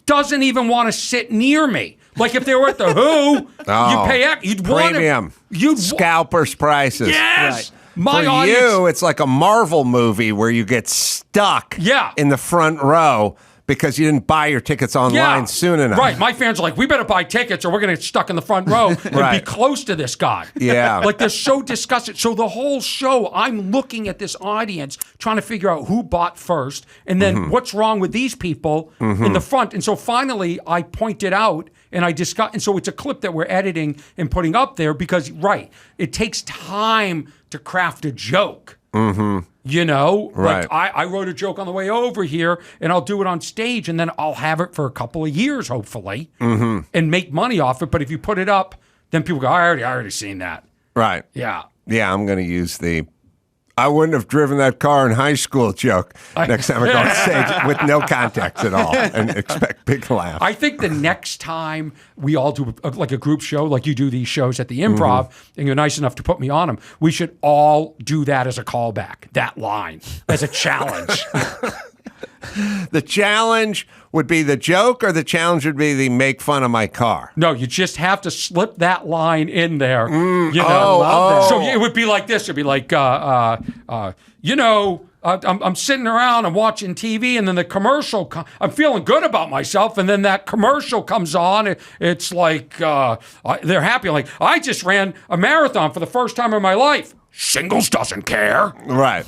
doesn't even want to sit near me. Like if they were at the Who, you pay you'd premium. You'd scalpers prices. Yes. Right. My For audience, you, it's like a Marvel movie where you get stuck in the front row because you didn't buy your tickets online soon enough. Right. My fans are like, we better buy tickets or we're going to get stuck in the front row and be close to this guy. Yeah. Like they're so disgusted. So the whole show, I'm looking at this audience, trying to figure out who bought first and then what's wrong with these people in the front. And so finally I pointed out and I discussed, and so it's a clip that we're editing and putting up there because, it takes time to craft a joke. You know, like I wrote a joke on the way over here and I'll do it on stage and then I'll have it for a couple of years, hopefully, and make money off it. But if you put it up, then people go, I already seen that. Right. Yeah. Yeah, I'm going to use the I wouldn't have driven that car in high school joke next time I go on stage with no context at all and expect big laughs. I think the next time we all do like a group show, like you do these shows at the Improv, and you're nice enough to put me on them, we should all do that as a callback, that line, as a challenge. The challenge would be the joke, or the challenge would be the make fun of my car? No, you just have to slip that line in there. You know, so it would be like this. It'd be like, you know, I'm sitting around, I'm watching TV, and then the commercial. I'm feeling good about myself, and then that commercial comes on. It's like they're happy. Like I just ran a marathon for the first time in my life. Shingles doesn't care. Right.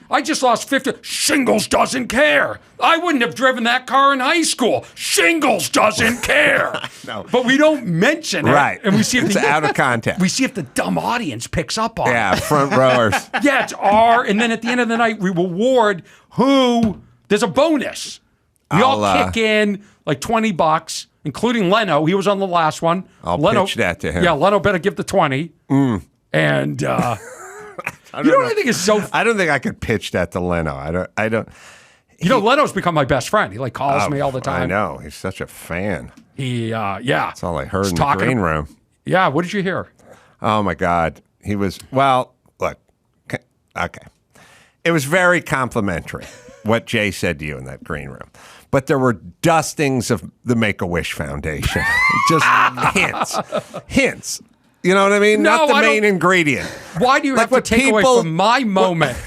I just lost 50. Shingles doesn't care. I wouldn't have driven that car in high school. Shingles doesn't care. No. But we don't mention it. Right. And we see if it's out of context. We see if the dumb audience picks up on it. Yeah, front rowers. Yeah, it's R. And then at the end of the night, we reward who. There's a bonus. We all kick in like $20, including Leno. He was on the last one. I'll pitch that to him. Yeah, Leno better give the 20. And I think it's so. I don't think I could pitch that to Leno. I don't. You know, Leno's become my best friend. He like calls me all the time. I know. He's such a fan. That's all I heard in the green room. Yeah. What did you hear? Oh my God. He was, well, look, okay. It was very complimentary what Jay said to you in that green room. But there were dustings of the Make-A-Wish Foundation. Just hints. You know what I mean? No, not the main ingredient. Why do you have to take away from my moment?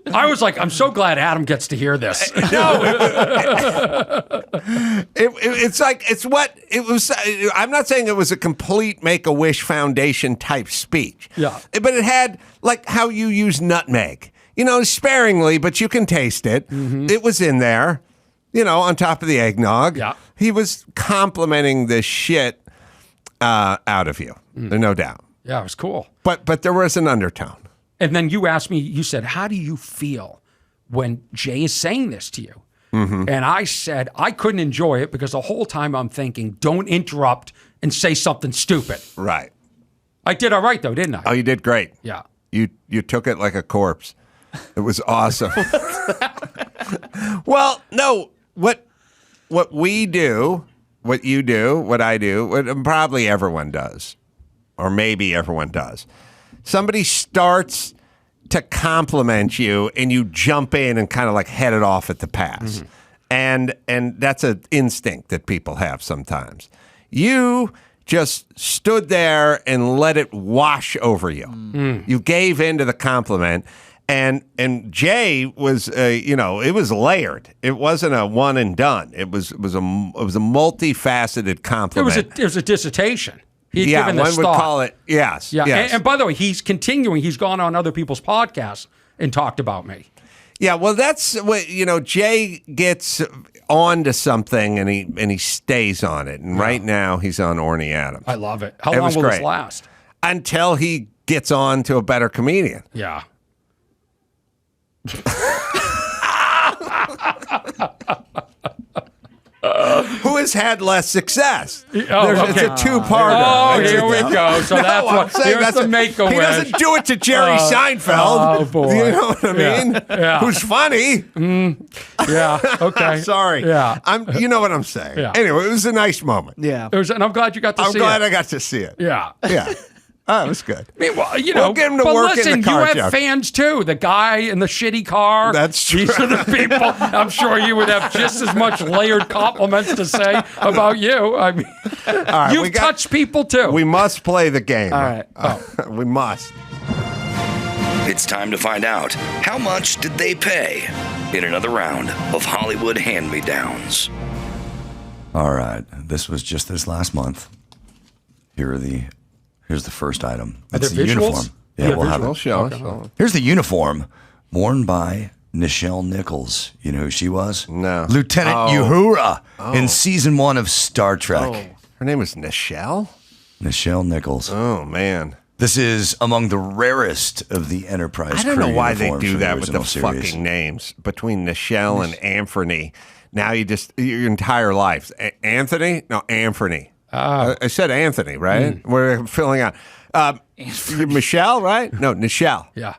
I was like, I'm so glad Adam gets to hear this. No. It's like, it's what it was. I'm not saying it was a complete Make-A-Wish Foundation type speech. Yeah. But it had like how you use nutmeg. You know, sparingly, but you can taste it. It was in there, you know, on top of the eggnog. Yeah. He was complimenting the shit out of you. There's no doubt. Yeah, it was cool. But there was an undertone. And then you asked me, you said, how do you feel when Jay is saying this to you? And I said, I couldn't enjoy it because the whole time I'm thinking, don't interrupt and say something stupid. Right. I did all right, though, didn't I? Oh, you did great. Yeah. You took it like a corpse. It was awesome. Well, no, what we do, what you do, what I do, what probably everyone does, or maybe everyone does. Somebody starts to compliment you, and you jump in and kind of like head it off at the pass. And that's an instinct that people have sometimes. You just stood there and let it wash over you. You gave in to the compliment. And Jay was, it was layered. It wasn't a one and done. It was a multifaceted compliment. It was a dissertation. He'd given one this would thought. call it. Yes. Yeah. Yes. And by the way, he's continuing. He's gone on other people's podcasts and talked about me. Yeah. Well, that's what Jay gets onto something and he stays on it. And right now he's on Orny Adams. I love it. How long will this last? Until he gets on to a better comedian. Yeah. Who his had less success. Okay. It's a two-parter. Oh, here we go. So that's what. Here's the Make-A-Wish. He doesn't do it to Jerry Seinfeld. Oh, boy. You know what I mean? Yeah. Who's funny. Yeah. Okay. Sorry. Yeah. You know what I'm saying. Yeah. Anyway, it was a nice moment. Yeah. And I'm glad you got to see it. I'm glad I got to see it. Yeah. Yeah. Oh, it was good. I mean, well, We'll get him to but work in listen, the car, you have Jeff. fans too. The guy in the shitty car. That's true. These are the people. I'm sure you would have just as much layered compliments to say about you. I mean, right, you've touched people too. We must play the game. All right. We must. It's time to find out how much did they pay in another round of Hollywood hand-me-downs. All right. This was just this last month. Here's the first item. It's there the visuals? uniform. Yeah, we'll have We'll it. show us. Here's the uniform worn by Nichelle Nichols. You know who she was? No. Lieutenant Uhura in season 1 of Star Trek. Her name was Nichelle? Nichelle Nichols. Oh, man. This is among the rarest of the Enterprise I don't know crew why they uniforms do from that with the original series. fucking names between Nichelle and Anthony. Now your entire life. Anthony? No, Anthony. I said Anthony, right? We're filling out. Michelle, right? No, Nichelle. yeah.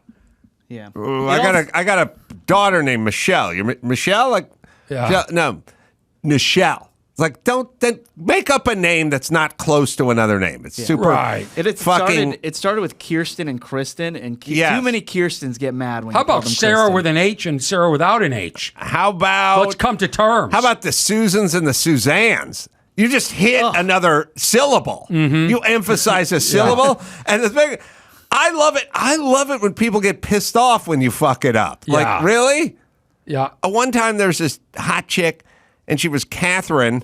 Yeah. I got a daughter named Michelle. You're Michelle? Like, Yeah. no, Nichelle. It's like, don't make up a name that's not close to another name. It's super Right. It fucking. started with Kirsten and Kristen, and Yes. too many Kirstens get mad when How you call about them Sarah Kristen. with an H and Sarah without an H? How about Let's come to terms. How about the Susans and the Suzannes? You just hit another syllable. You emphasize a syllable, and the thing, I love it. I love it when people get pissed off when you fuck it up. Yeah. Like, really? Yeah. One time there's this hot chick, and she was Catherine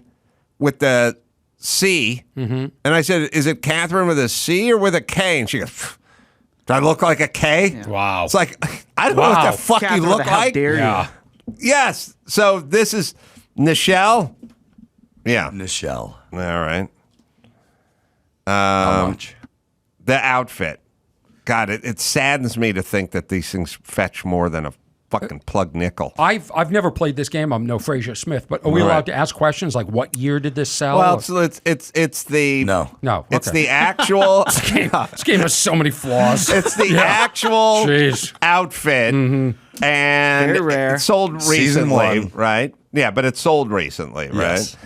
with the C, and I said, "Is it Catherine with a C or with a K?" And she goes, "Do I look like a K?" Wow. It's like, I don't know what the fuck Catherine, you look how like. dare you? Yeah. Yes. So this is Nichelle. Yeah. Nichelle. All right. How much? The outfit. God, it saddens me to think that these things fetch more than a fucking plug nickel. I've never played this game. I'm no Fraser Smith, but are we Right. allowed to ask questions like what year did this sell? Well, it's the No. No, It's okay. the actual. This game has so many flaws. It's the actual Jeez. outfit, and Very rare. it sold Season recently, 1. right? Yeah, but it sold recently, Yes.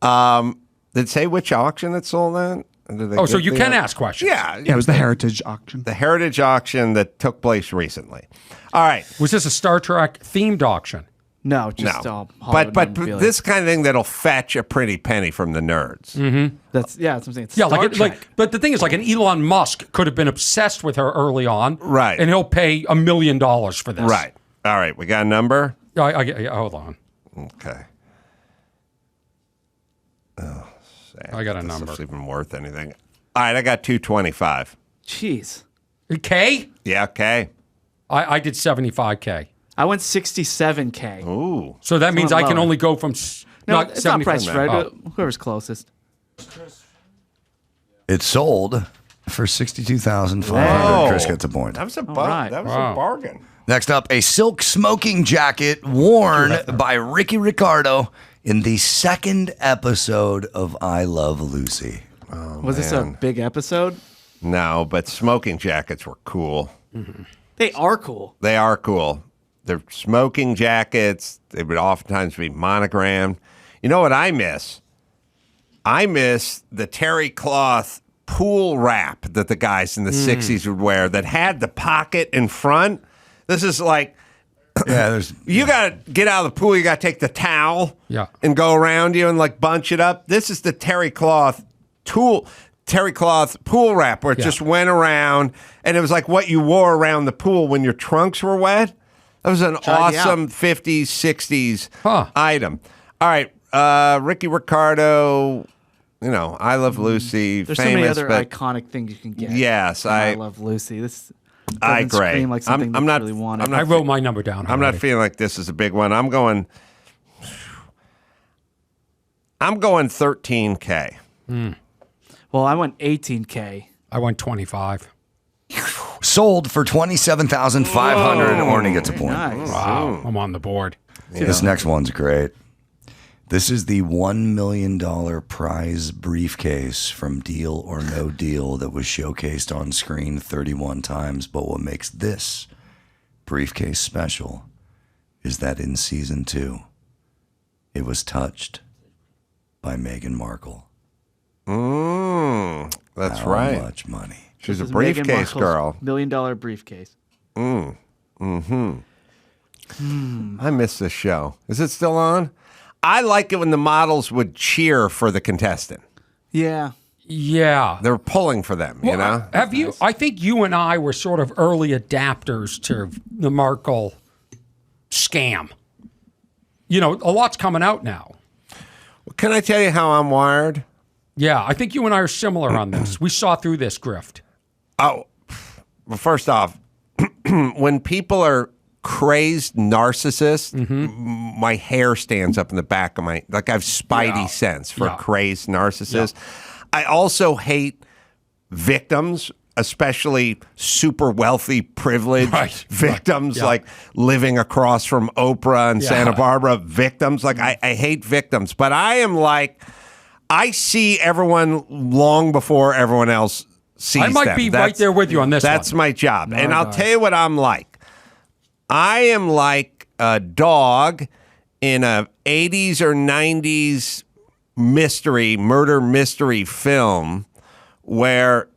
right? Did it say which auction it sold at? Oh, so you can ask questions. Yeah, Yeah, it was the Heritage auction. the Heritage auction that took place recently. All right. Was this a Star Trek themed auction? No, just No, all but Hollywood memorabilia. this kind of thing that'll fetch a pretty penny from the nerds. that's what I'm saying. It's Yeah, Star like Trek. but the thing is, like an Elon Musk could have been obsessed with her early on, Right. And he'll pay $1 million for this, Right. All right. We got a number. Hold on, Okay. Sad I got a that this number. is even worth anything. All right. I got 225. Jeez, K. Yeah. Okay. I did 75K, I went 67K. Ooh. so that means I went can lower. only go from No, it's not 75. priced right. Oh. But whoever's closest. It sold for $62,500. Whoa. Chris gets a point. That was a right. That was Wow. a bargain. Next up, a silk smoking jacket worn by Ricky Ricardo in the second episode of I Love Lucy. Was this a big episode? No, but smoking jackets were cool. They are cool. They are cool. They're smoking jackets. They would oftentimes be monogrammed. You know what I miss? I miss the terry cloth pool wrap that the guys in the 60s would wear that had the pocket in front. This is like, Yeah, there's you got to get out of the pool. You got to take the towel and go around you and like bunch it up. This is the terry cloth pool wrap where it just went around, and it was like what you wore around the pool when your trunks were wet. That was an awesome 50s, 60s item. All right, Ricky Ricardo, you know, I Love Lucy. There's famous, so many other but iconic things you can get. Yes, And I Love Lucy. This I doesn't agree. scream like something I'm that not- you really wanted. I'm not- I wrote my number down. I'm not already. feeling like this is a big one. I'm going 13K. Well, I went 18K. I went 25. sold for $27,500. Orny gets a point. Nice. Wow, I'm on the board. This next one's great. This is the $1 million prize briefcase from Deal or No Deal that was showcased on screen 31 times. But what makes this briefcase special is that in season 2, it was touched by Meghan Markle. That's right. How much money? She's a This is Meghan briefcase Markle's girl. $1 million briefcase. I miss this show. Is it still on? I like it when the models would cheer for the contestant. Yeah. Yeah. They're pulling for them, you know? Have you? I think you and I were sort of early adapters to the Markle scam. You know, a lot's coming out now. Can I tell you how I'm wired? Yeah, I think you and I are similar on this. We saw through this grift. Oh, well, first off, when people are crazed narcissists, my hair stands up in the back of my, like I have spidey sense for a crazed narcissist. I also hate victims, especially super wealthy, privileged victims, like living across from Oprah and Santa Barbara victims. Like I hate victims, but I am like, I see everyone long before everyone else sees them. I might be right there with you on this That's one. my job. And I'll tell you what I'm like. I am like a dog in a 80s or 90s murder mystery film where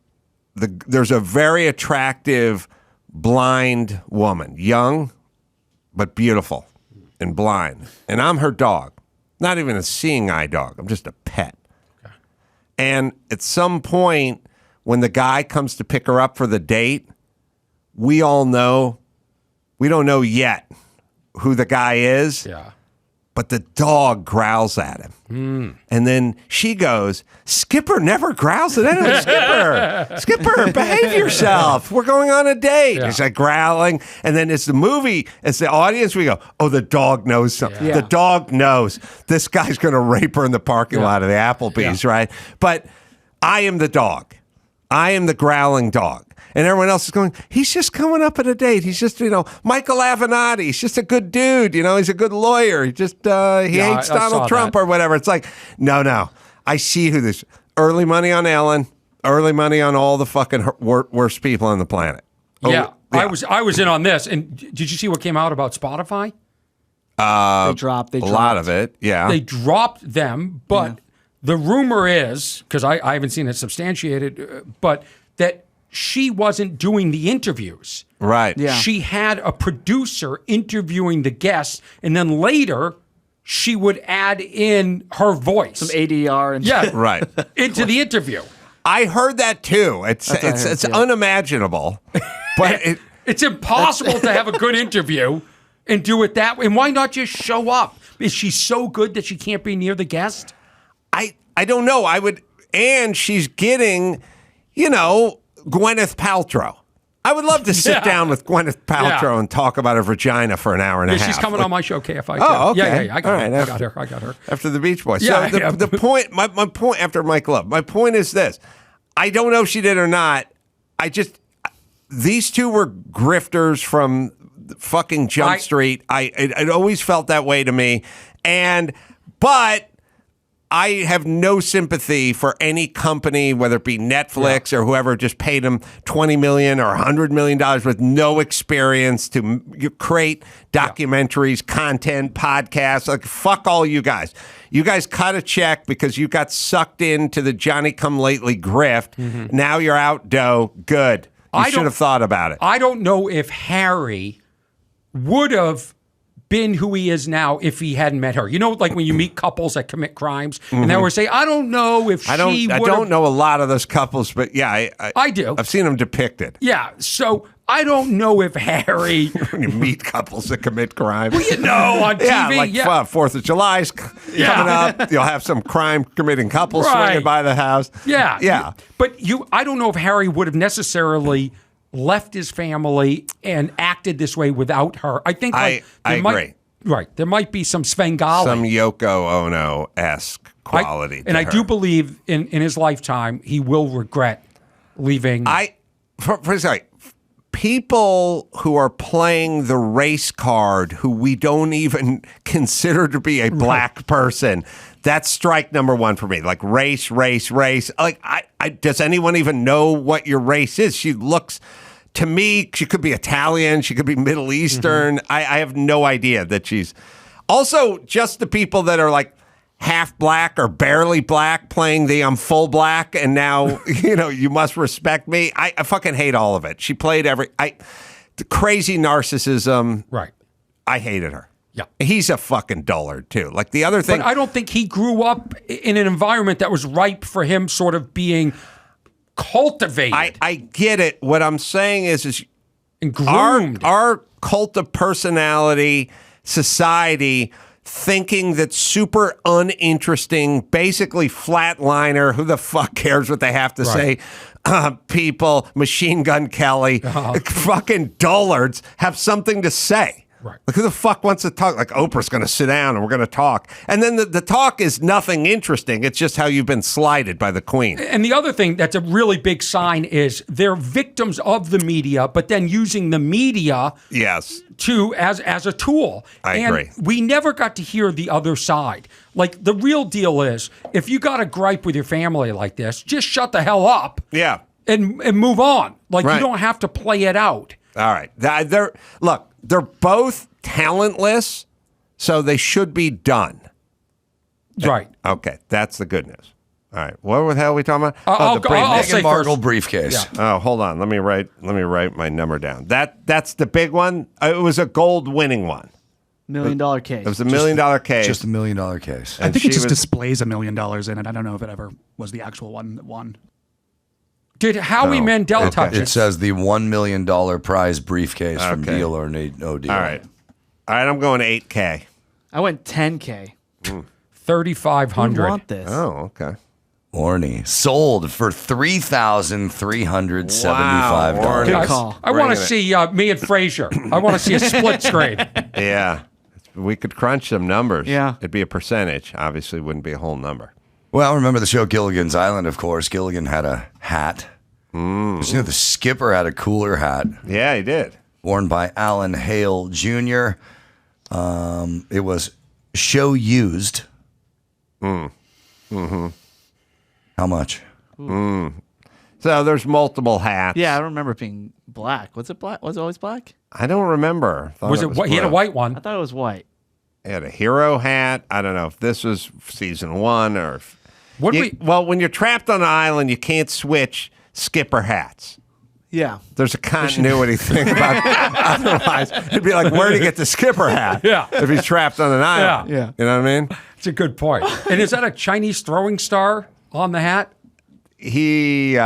there's a very attractive blind woman, young but beautiful and blind. And I'm her dog. Not even a seeing eye dog. I'm just a pet. Okay. And at some point, when the guy comes to pick her up for the date, we all know, we don't know yet who the guy is. Yeah. But the dog growls at him. And then she goes, Skipper never growls at anyone. Skipper, behave yourself. We're going on a date. Yeah. He's like growling. And then it's the movie, it's the audience, we go, oh, the dog knows something. Yeah. The dog knows this guy's going to rape her in the parking lot of the Applebee's, right? But I am the dog. I am the growling dog. And everyone else is going, he's just coming up at a date. He's just, Michael Avenatti. He's just a good dude. He's a good lawyer. He just, he hates Donald Trump or whatever. It's like, no. I see who this, early money on Ellen, early money on all the fucking worst people on the planet. Yeah. I was in on this. And did you see what came out about Spotify? They dropped. A lot of it, yeah. They dropped them, but the rumor is, because I haven't seen it substantiated, but that she wasn't doing the interviews. Right. Yeah. She had a producer interviewing the guests, and then later she would add in her voice. Some ADR and right. into the interview. I heard that too. It's unimaginable. But it's impossible to have a good interview and do it that way. And why not just show up? Is she so good that she can't be near the guest? I don't know. And she's getting, Gwyneth Paltrow. I would love to sit down with Gwyneth Paltrow and talk about her vagina for an hour and a half. She's coming on my show, KFI. Oh, okay. Yeah. I got her. After the Beach Boys. Yeah, so the point, my point after Mike Love, my point is this. I don't know if she did or not. These two were grifters from fucking Jump Street. It always felt that way to me. But I have no sympathy for any company, whether it be Netflix or whoever, just paid them $20 million or $100 million with no experience to create documentaries, content, podcasts. Like, fuck all you guys. You guys cut a check because you got sucked into the Johnny-come-lately grift. Mm-hmm. Now you're out dough. Good. You should have thought about it. I don't know if Harry would have been who he is now if he hadn't met her. Like when you meet couples that commit crimes, and they always say, I don't know if I don't know a lot of those couples, but yeah, I do. I've seen them depicted. Yeah, so I don't know if Harry... when you meet couples that commit crimes. Well, on TV. Yeah, 4th of July's coming up. You'll have some crime-committing couples swinging by the house. Yeah. But I don't know if Harry would have necessarily left his family and acted this way without her. I think I agree. Right. There might be some Svengali. Some Yoko Ono-esque quality. I do believe in his lifetime, he will regret leaving. For a second, people who are playing the race card who we don't even consider to be a black person, that's strike number one for me. Like race. Like, does anyone even know what your race is? She looks, to me, she could be Italian. She could be Middle Eastern. I have no idea that she's. Also, just the people that are like half black or barely black playing the I'm full black and now, you must respect me. I fucking hate all of it. She played the crazy narcissism. Right. I hated her. Yeah. He's a fucking dullard too. Like the other thing. But I don't think he grew up in an environment that was ripe for him sort of being cultivated. I get it. What I'm saying is and groomed. Our cult of personality society thinking that super uninteresting, basically flatliner, who the fuck cares what they have to say, people, Machine Gun Kelly, fucking dullards have something to say. Right. Like, who the fuck wants to talk? Like, Oprah's going to sit down and we're going to talk. And then the talk is nothing interesting. It's just how you've been slighted by the queen. And the other thing that's a really big sign is they're victims of the media, but then using the media to as a tool. I agree. We never got to hear the other side. Like, the real deal is, if you got a gripe with your family like this, just shut the hell up. Yeah. And move on. Like, you don't have to play it out. All right. They're both talentless, so they should be done. Right. Okay, that's the good news. All right, what the hell are we talking about? I'll say Meghan Markle first. briefcase. Oh, hold on. Let me write my number down. That's the big one. It was a gold winning one. $1 million case. It was a $1 million case. Just $1 million case. I think it just displays $1 million in it. I don't know if it ever was the actual one that won. Did Howie Mandel touch it? It says the $1 million prize briefcase from Deal or No Deal. All right, I'm going 8K. I went 10K. 3,500. I want this. Oh, okay. Orny sold for $3,375. Wow, Good call. I want to see me and Frazier. I want to see a split screen. Yeah, we could crunch some numbers. Yeah. It'd be a percentage. Obviously, it wouldn't be a whole number. Well, remember the show Gilligan's Island, of course. Gilligan had a hat. The skipper had a cooler hat. Yeah, he did. Worn by Alan Hale Jr. It was show used. Mm-hmm. How much? So there's multiple hats. Yeah, I don't remember it being black. Was it black? Was it always black? I don't remember. Was it? He had a white one. I thought it was white. He had a hero hat. I don't know if this was season one or if... Well, when you're trapped on an island, you can't switch skipper hats. Yeah. There's a continuity thing about it. Otherwise, it'd be like, where'd he get the skipper hat? Yeah. If he's trapped on an island. Yeah. You know what I mean? It's a good point. And is that a Chinese throwing star on the hat? It's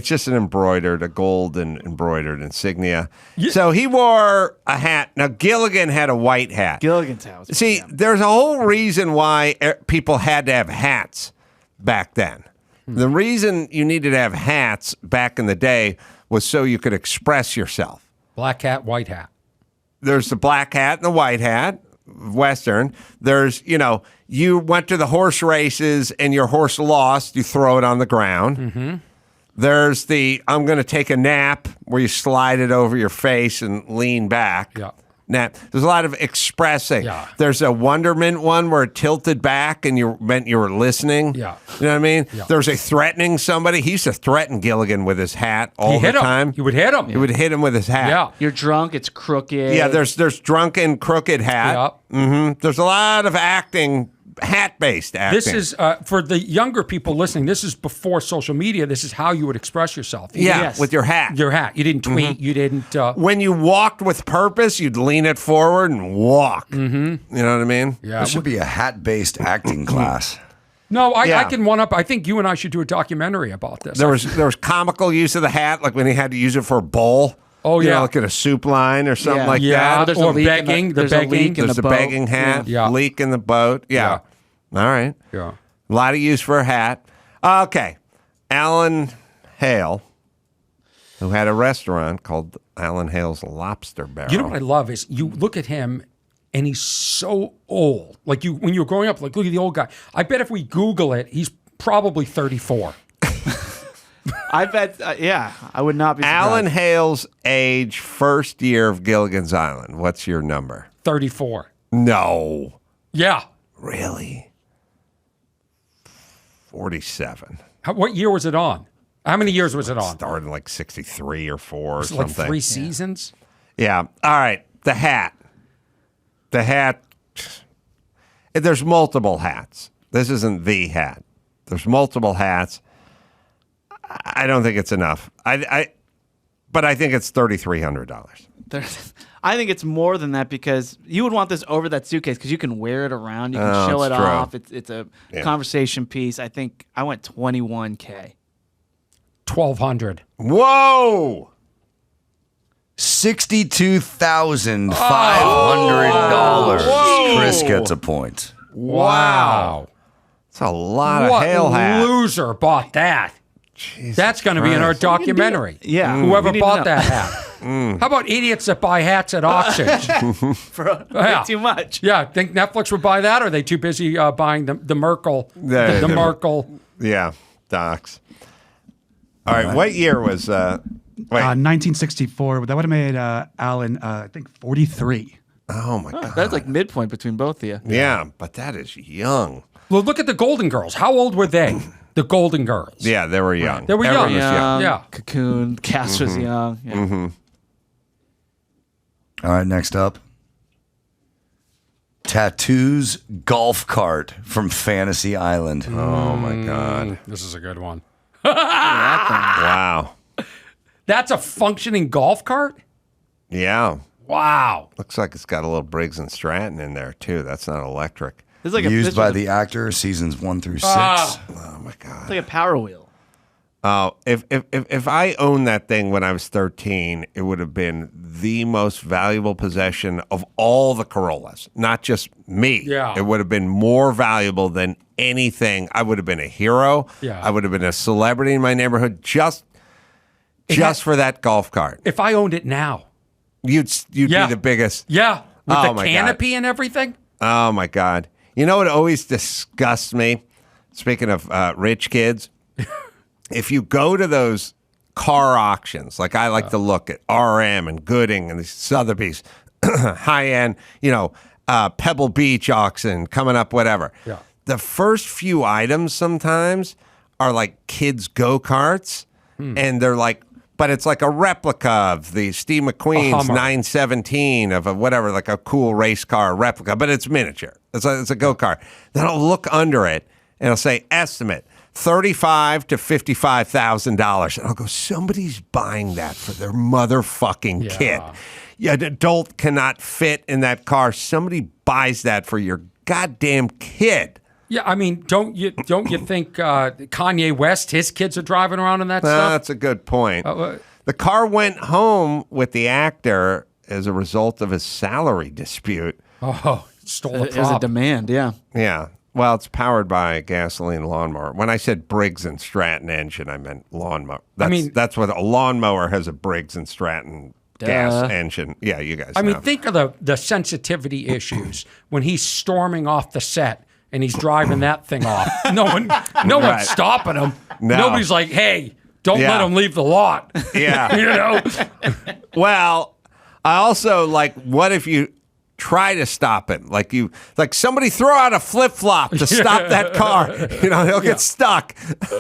just a gold and embroidered insignia. Yeah. So he wore a hat. Now, Gilligan had a white hat. Gilligan's house. See, there's a whole reason why people had to have hats back then. The reason you needed to have hats back in the day was so you could express yourself. Black hat, white hat. There's the black hat and the white hat, Western. There's, you went to the horse races and your horse lost, you throw it on the ground. Mm-hmm. There's the I'm going to take a nap where you slide it over your face and lean back. Yeah. Nap. There's a lot of expressing. Yeah. There's a wonderment one where it tilted back and you meant you were listening. Yeah. You know what I mean? Yeah. There's a threatening somebody. He used to threaten Gilligan with his hat all the time. He would hit him. He would hit him with his hat. Yeah. You're drunk. It's crooked. Yeah, there's drunken, crooked hat. Yeah. Mm-hmm. There's a lot of acting, hat-based acting. This is, for the younger people listening, this is before social media. This is how you would express yourself. With your hat. Your hat. You didn't tweet. Mm-hmm. You didn't... when you walked with purpose, you'd lean it forward and walk. Mm-hmm. You know what I mean? Yeah. There should be a hat-based acting class. No, I can one up. I think you and I should do a documentary about this. There was comical use of the hat, like when he had to use it for a bowl. Oh, yeah. Like at a soup line or something like that. There's or a leak begging. there's a leak in There's the a boat. begging hat. Yeah. Leak in the boat. Yeah. All right. Yeah. A lot of use for a hat. Okay. Alan Hale, who had a restaurant called Alan Hale's Lobster Barrel. You know what I love is you look at him and he's so old. Like when you were growing up, like look at the old guy. I bet if we Google it, he's probably 34. I bet, I would not be surprised. Alan Hale's age, first year of Gilligan's Island. What's your number? 34. No. Yeah. Really? 47. What year was it on? How many years was it on? Started like 63 or 4 or Was it something. like 3 seasons? Yeah. All right. The hat. The hat. There's multiple hats. This isn't the hat. There's multiple hats. I don't think it's enough. But I think it's $3,300. I think it's more than that because you would want this over that suitcase because you can wear it around. You can show it true. off. It's a conversation piece. I think I went $21K. $1,200. Whoa! $62,500. Chris gets a point. Wow. That's a lot of Hale hats. What loser bought that? Jesus That's going to be in our Christ. documentary. Yeah. Whoever We need to bought know. that hat. How about idiots that buy hats at auctions? For Yeah. way too much. Yeah, think Netflix would buy that, or are they too busy buying the Merkel? The Merkel. Yeah, docs. All right, what year was... wait, 1964. That would have made Alan, I think, 43. oh my God. That's like midpoint between both of you. Yeah, but that is young. Well, look at the Golden Girls. How old were they? The Golden Girls. Yeah, they were young. They were Everyone young. was young. Yeah. Cocoon. Cass was young. Yeah. All right, next up. Tattoos golf cart from Fantasy Island. Oh my God. This is a good one. Wow. That's a functioning golf cart? Yeah. Wow. Looks like it's got a little Briggs and Stratton in there too. That's not electric. It's like Used it's by like the actor, seasons 1 through 6. Oh my God. It's like a power wheel. Oh, if I owned that thing when I was 13, it would have been the most valuable possession of all the Carollas, not just me. Yeah. It would have been more valuable than anything. I would have been a hero. Yeah. I would have been a celebrity in my neighborhood just for that golf cart. If I owned it now. You'd Yeah. be the biggest. Yeah. With Oh, the my God. canopy and everything? Oh my God. You know what always disgusts me? Speaking of rich kids, if you go to those car auctions, like I like to look at RM and Gooding and the Sotheby's, high end, Pebble Beach auction coming up, whatever. Yeah. The first few items sometimes are like kids' go-karts, and they're like, but it's like a replica of the Steve McQueen's Hummer. 917 of a whatever, like a cool race car replica, but it's miniature. It's a go-kart. Then I'll look under it and it'll say estimate $35,000 to $55,000. And I'll go, somebody's buying that for their motherfucking kid. Yeah, an adult cannot fit in that car. Somebody buys that for your goddamn kid. Yeah, I mean, don't you think Kanye West, his kids are driving around in that stuff? That's a good point. The car went home with the actor as a result of his salary dispute. Oh, stole a It was a prop. demand, yeah. Yeah. Well, it's powered by a gasoline lawnmower. When I said Briggs and Stratton engine, I meant lawnmower. That's what a lawnmower has, a Briggs and Stratton gas engine. Yeah, you guys know. I mean, think of the sensitivity issues when he's storming off the set and he's driving that thing off. No one's stopping him. No. Nobody's like, hey, don't let him leave the lot. Yeah. Well, I also what if you try to stop him? Like somebody throw out a flip-flop to stop that car. He'll get stuck.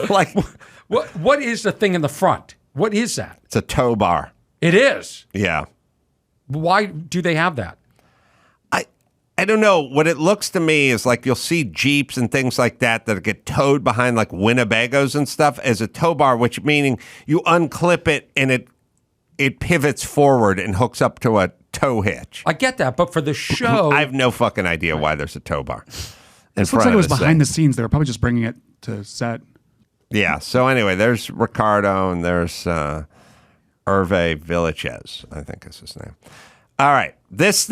What is the thing in the front? What is that? It's a tow bar. It is. Yeah. Why do they have that? I don't know. What it looks to me is like you'll see Jeeps and things like that get towed behind like Winnebagos and stuff as a tow bar, which meaning you unclip it and it pivots forward and hooks up to a tow hitch. I get that, but for the show... I have no fucking idea why there's a tow bar. This looks like it was behind the scenes. They were probably just bringing it to set. Yeah. So anyway, there's Ricardo and there's Hervé Villachez, I think is his name. All right. This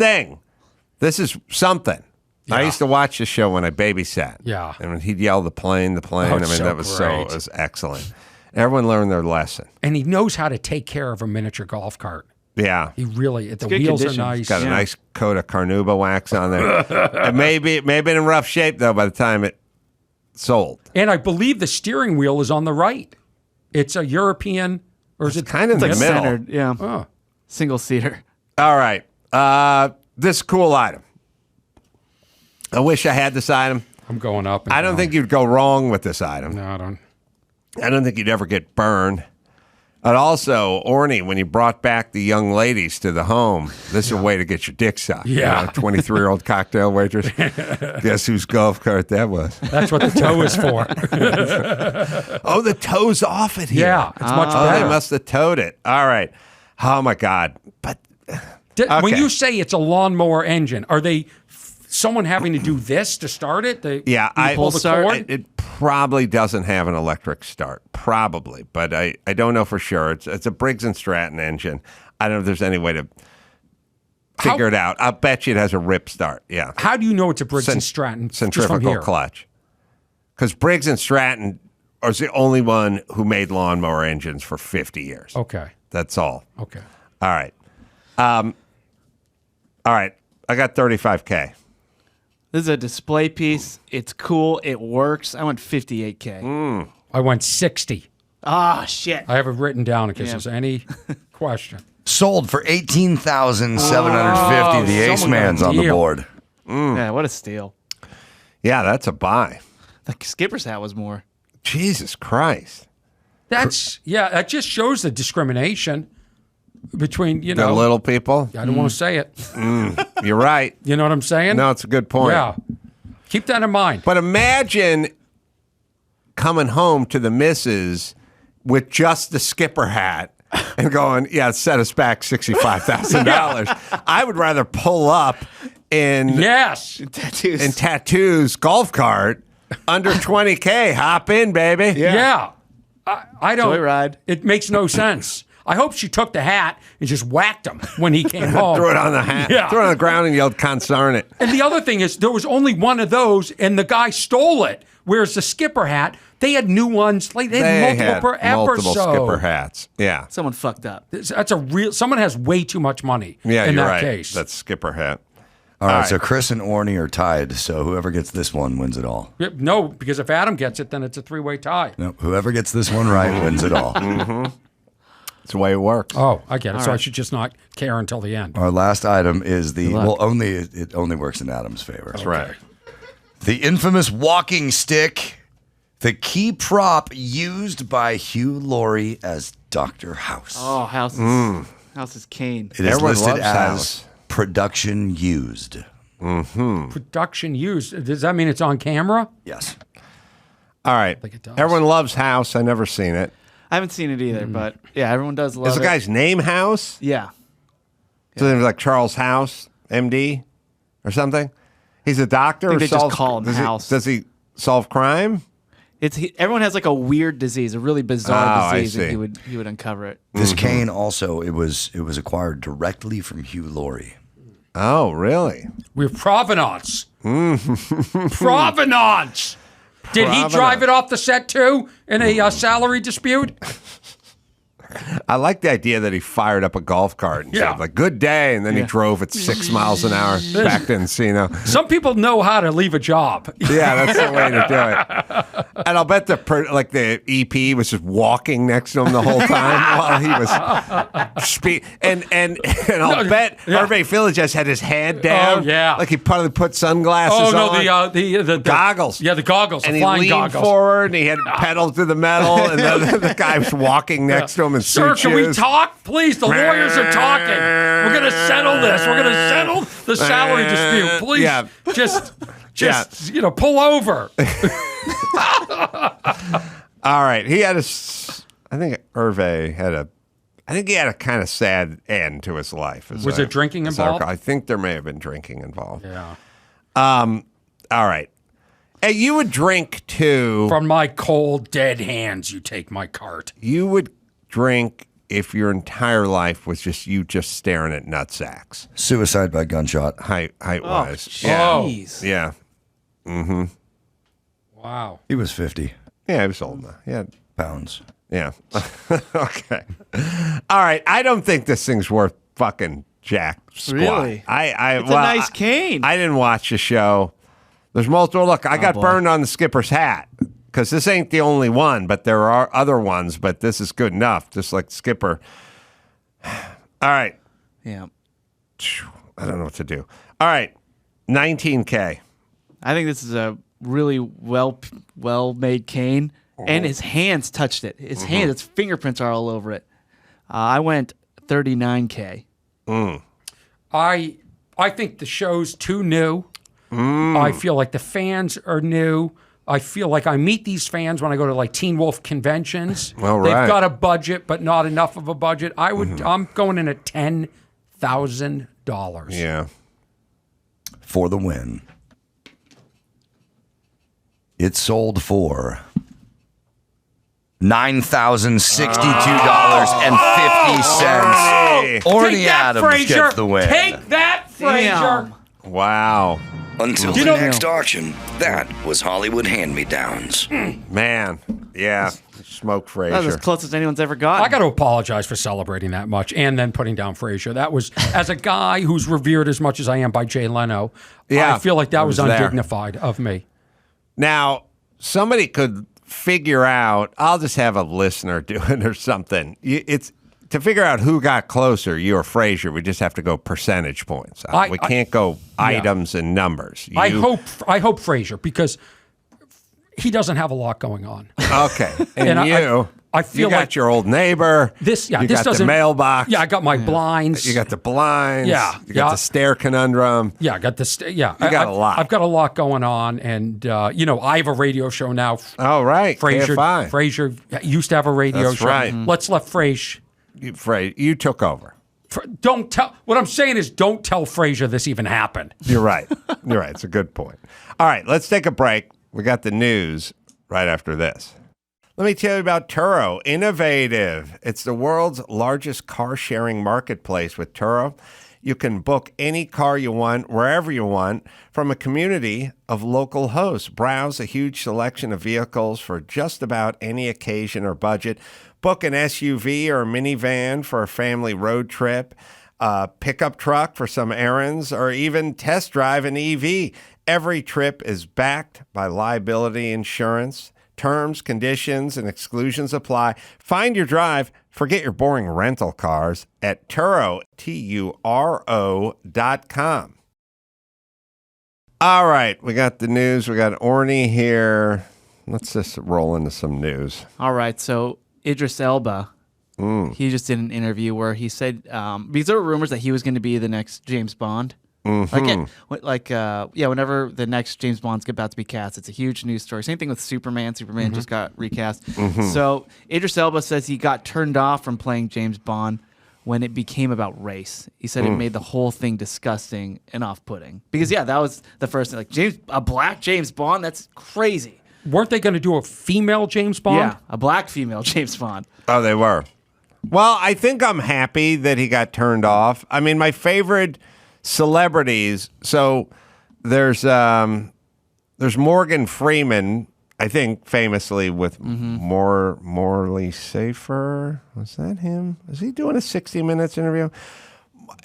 is something. Yeah. I used to watch the show when I babysat. Yeah. And when he'd yell the plane. I mean, so that was great. it was excellent. Everyone learned their lesson. And he knows how to take care of a miniature golf cart. Yeah. He really, the good wheels condition. are nice. Got a nice coat of Carnauba wax on there. It may have been in rough shape, though, by the time it sold. And I believe the steering wheel is on the right. It's a European, or is it kind of in the middle? Centered, yeah. Oh. Single seater. All right. This cool item. I wish I had this item. I'm going up. And I don't down. think you'd go wrong with this item. No, I don't. I don't think you'd ever get burned. And also, Orny, when you brought back the young ladies to the home, this is a way to get your dick sucked. Yeah. 23-year-old cocktail waitress. Guess whose golf cart that was? That's what the toe is for. Oh, the toe's off it here. Yeah, it's much Oh, better. they must have towed it. All right. Oh, my God. But When okay. you say it's a lawnmower engine, are they someone having to do this to start it? yeah, pull the cord? it probably doesn't have an electric start. Probably. But I don't know for sure. It's a Briggs & Stratton engine. I don't know if there's any way to figure it out. I'll bet you it has a rip start. Yeah. How do you know it's a Briggs & Stratton? Just from Centrifugal here? clutch. Because Briggs & Stratton is the only one who made lawnmower engines for 50 years. Okay. That's all. Okay. All right. All right. I got $35K. This is a display piece. It's cool. It works. I went $58K. I went 60. Ah, shit. I have it written down in case Yeah. there's any question. Sold for $18,750. The Ace someone got a Man's on the deal. board. Yeah, what a steal. Yeah, that's a buy. The skipper's hat was more. Jesus Christ. That just shows the discrimination between, The little people. I don't want to say it. You're right. You know what I'm saying? No, it's a good point. Yeah. Keep that in mind. But imagine coming home to the missus with just the skipper hat and going, yeah, set us back $65,000. I would rather pull up in Yes. Tattoos. golf cart under 20K. Hop in, baby. Yeah. I don't. Joyride. It makes no sense. I hope she took the hat and just whacked him when he came home. Threw it on the hat. Yeah. Threw it on the ground and yelled, "Concern it." And the other thing is, there was only one of those, and the guy stole it. Whereas the skipper hat, they had new ones. Like they had multiple per multiple episode. skipper hats. Yeah. Someone fucked up. That's a real. Someone has way too much money. Yeah, in you're that right. case. That's skipper hat. All right, right. so Chris and Orny are tied. So whoever gets this one wins it all. No, because if Adam gets it, then it's a three-way tie. No, whoever gets this one right wins it all. It's the way it works. Oh, I get it. So I should just not care until the end. Our last item is the luck. it only works in Adam's favor. That's right. The infamous walking stick, the key prop used by Hugh Laurie as Dr. House. Oh, House is Kane. It is Everyone listed loves as House. production used. Production used. Does that mean it's on camera? Yes. All right. think it does. Everyone loves House. I never seen it. I haven't seen it either, but yeah, everyone does love Is it. the guy's name House? Yeah. So there's like Charles House, MD, or something. He's a doctor. I think or they just solves- call him does House. Does he solve crime? Everyone has like a weird disease, a really bizarre I disease, see. and he would uncover it. This cane also it was acquired directly from Hugh Laurie. Oh, really? We have provenance. Provenance. Did he Provenance. drive it off the set too in a salary dispute? I like the idea that he fired up a golf cart and Yeah. said, like, good day. And then he drove at 6 miles an hour back to Encino. Some people know how to leave a job. Yeah, that's the way to do it. And I'll bet the EP was just walking next to him the whole time while he was and I'll bet Hervé Village just had his head down. Oh, yeah. Like he probably put sunglasses Oh no, on. the goggles. Yeah, the goggles, And the he flying leaned goggles. forward and he had pedal to the metal and the guy was walking next to him in Sir, suit can we shoes. talk? Please, the lawyers are talking. We're going to settle this. We're going to settle the salary dispute. Please, Yeah. just pull over. All right. He had I think Hervé had a kind of sad end to his life. Was there drinking involved? I think there may have been drinking involved. Yeah. All right. And you would drink too. From my cold, dead hands, you take my cart. You would drink if your entire life was just staring at nutsacks. Suicide by gunshot. Height wise. Jeez. Yeah. Wow. He was 50 Yeah, he was old now. Yeah. pounds. Yeah. Okay. All right. I don't think this thing's worth fucking jack squat. Really? It's a nice cane. I didn't watch the show. There's multiple. Look, I got boy. burned on the skipper's hat because this ain't the only one, but there are other ones, but this is good enough, just like Skipper. All right. Yeah. I don't know what to do. All right. 19K. I think this is a really well-made cane, and his hands touched it. His hands, its fingerprints are all over it. I went 39K. I think the show's too new. I feel like the fans are new. I feel like I meet these fans when I go to like Teen Wolf conventions. All They've right. got a budget, but not enough of a budget. I'm going in at $10,000. Yeah. For the win. It sold for $9,062.50. Orny Take that, Adams Frazier. gets the win. Take that, Frazier. Damn. Wow. Until the next auction, that was Hollywood Hand-Me-Downs. Man. Yeah. Smoke That Frazier. was as close as anyone's ever gotten. I got to apologize for celebrating that much and then putting down Frazier. That was, as a guy who's revered as much as I am by Jay Leno, Yeah, I feel like that I was was there. undignified of me. Now, somebody could figure out, I'll just have a listener do it or something. It's to figure out who got closer, you or Frazier, we just have to go percentage points. We can't go items and numbers. I hope Frazier, because he doesn't have a lot going on. Okay. And, And you, I feel you got like your old neighbor. you got the doesn't mailbox. Yeah, I got my blinds. You got the blinds. Yeah, You got yeah. the stair conundrum. Yeah, I got this. Yeah, You got a lot. I've got a lot going on, and I have a radio show now. Oh, right. KFI. Frazier used to have a radio That's show. right. Let's let Frazier. You took over. Don't tell. What I'm saying is, don't tell Frazier this even happened. You're right. You're right. It's a good point. All right, let's take a break. We got the news right after this. Let me tell you about Turo. Innovative. It's the world's largest car-sharing marketplace. With Turo, you can book any car you want, wherever you want, from a community of local hosts. Browse a huge selection of vehicles for just about any occasion or budget. Book an SUV or a minivan for a family road trip, a pickup truck for some errands, or even test drive an EV. Every trip is backed by liability insurance. Terms, conditions, and exclusions apply. Find your drive. Forget your boring rental cars at Turo, Turo.com. All right, we got the news. We got Orny here. Let's just roll into some news. All right, so Idris Elba, he just did an interview where he said, because there were rumors that he was going to be the next James Bond. Whenever the next James Bond's about to be cast, it's a huge news story. Same thing with Superman. Superman just got recast. So Idris Elba says he got turned off from playing James Bond when it became about race. He said it made the whole thing disgusting and off-putting. Because, that was the first thing. Like, a black James Bond? That's crazy. Weren't they going to do a female James Bond? Yeah, a black female James Bond. Oh, they were. Well, I think I'm happy that he got turned off. I mean, my favorite celebrities. So there's Morgan Freeman, I think famously with Morley Safer. Was that him? Is he doing a 60 Minutes interview?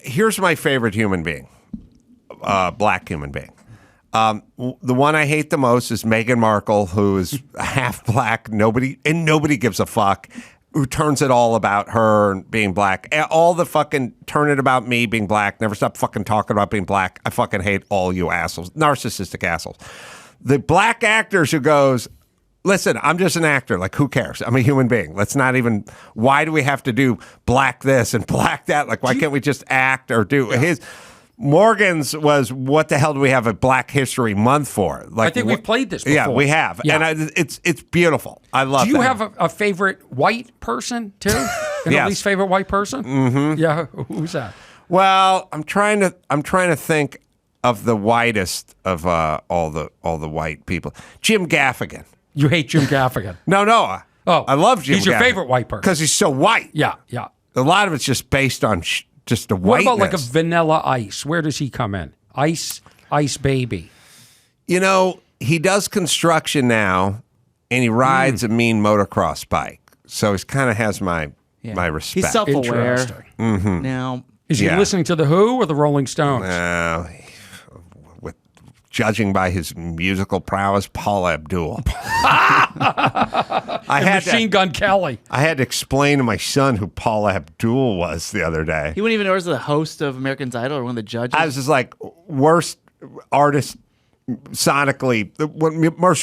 Here's my favorite human being, black human being. The one I hate the most is Meghan Markle, who is half black. Nobody gives a fuck. Who turns it all about her being black. All the fucking turn it about me being black. Never stop fucking talking about being black. I fucking hate all you assholes. Narcissistic assholes. The black actors who goes, listen, I'm just an actor. Like, who cares? I'm a human being. Let's not even, why do we have to do black this and black that? Like, why can't we just act or do his? Morgan's was, what the hell do we have a Black History Month for? Like, I think we've played this before. Yeah, we have. Yeah. And it's beautiful. I love it. Do you have a favorite white person, too? Your least favorite white person? Mm-hmm. Yeah, who's that? Well, I'm trying to think of the whitest of all the white people. Jim Gaffigan. You hate Jim Gaffigan. No. Oh, I love Jim Gaffigan. He's your favorite white person. Because he's so white. Yeah. A lot of it's just based on just the What whiteness. about like a Vanilla Ice? Where does he come in? Ice Baby. You know, he does construction now, and he rides a mean motocross bike. So he kind of has my respect. He's self-aware. Interesting. Now, Is he listening to The Who or the Rolling Stones? judging by his musical prowess, Paula Abdul. Machine Gun Kelly. I had to explain to my son who Paula Abdul was the other day. He wouldn't even know as the host of American Idol or one of the judges. I was just like, worst artist sonically, the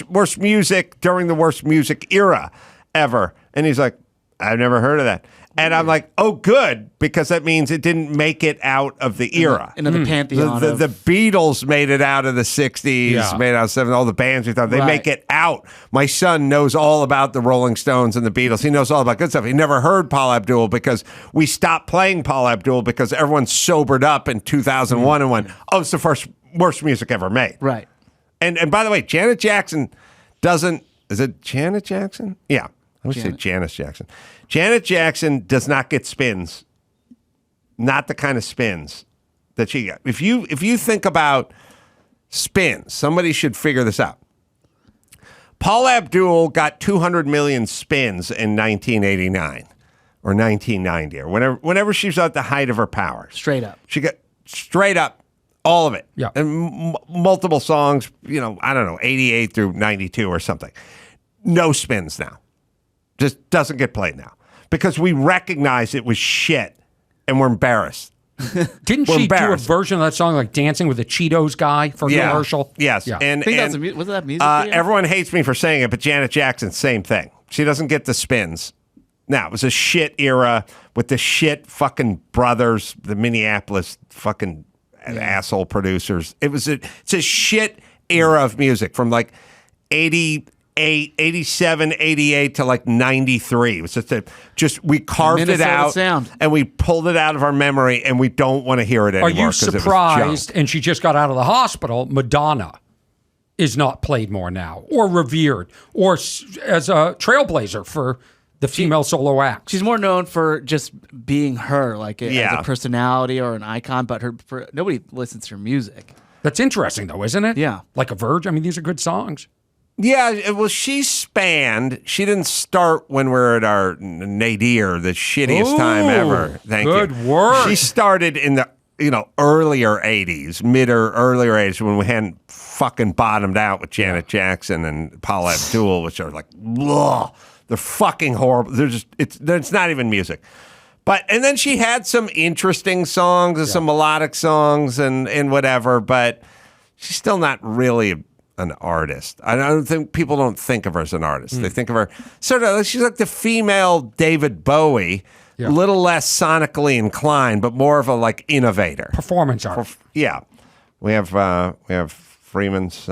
worst music during the worst music era ever. And he's like, I've never heard of that. And I'm like, oh, good, because that means it didn't make it out of the era. Into the pantheon. The Beatles made it out of the 60s, made it out of the 70s, all the bands we thought, they make it out. My son knows all about the Rolling Stones and the Beatles. He knows all about good stuff. He never heard Paula Abdul because we stopped playing Paula Abdul because everyone sobered up in 2001 and went, oh, it's the worst music ever made. Right. And by the way, Janet Jackson doesn't, is it Janet Jackson? Yeah. I would say Janis Jackson. Janet Jackson does not get spins. Not the kind of spins that she got. If you think about spins, somebody should figure this out. Paula Abdul got 200 million spins in 1989 or 1990 or whenever she was at the height of her powers. Straight up. She got straight up all of it. Yeah. And multiple songs, I don't know, 88 through 92 or something. No spins now. Just doesn't get played now because we recognize it was shit and we're embarrassed. Didn't she do a version of that song like Dancing with the Cheetos guy for a commercial? Yes. Yeah. And, I think was that music video? Everyone hates me for saying it, but Janet Jackson, same thing. She doesn't get the spins. Now, it was a shit era with the shit fucking brothers, the Minneapolis fucking asshole producers. It's a shit era of music from like 87, 88 to like 93. It was just we carved it out and we pulled it out of our memory and we don't want to hear it anymore. Are you surprised? And she just got out of the hospital. Madonna is not played more now or revered or as a trailblazer for the female solo act. She's more known for just being her, like as a personality or an icon, but nobody listens to her music. That's interesting though, isn't it? Yeah. Like a Verge. I mean, these are good songs. Yeah, well, she spanned. She didn't start when we were at our nadir, the shittiest time ever. Thank you. Good work. She started in the earlier 80s, mid or earlier 80s when we hadn't fucking bottomed out with Janet Jackson and Paula Abdul, which are like, ugh, they're fucking horrible. They're just it's not even music. And then she had some interesting songs and some melodic songs and whatever, but she's still not really an artist. I don't think people don't think of her as an artist. They think of her sort of, she's like the female David Bowie, a little less sonically inclined, but more of a like innovator. Performance art. Yeah. We have Freeman's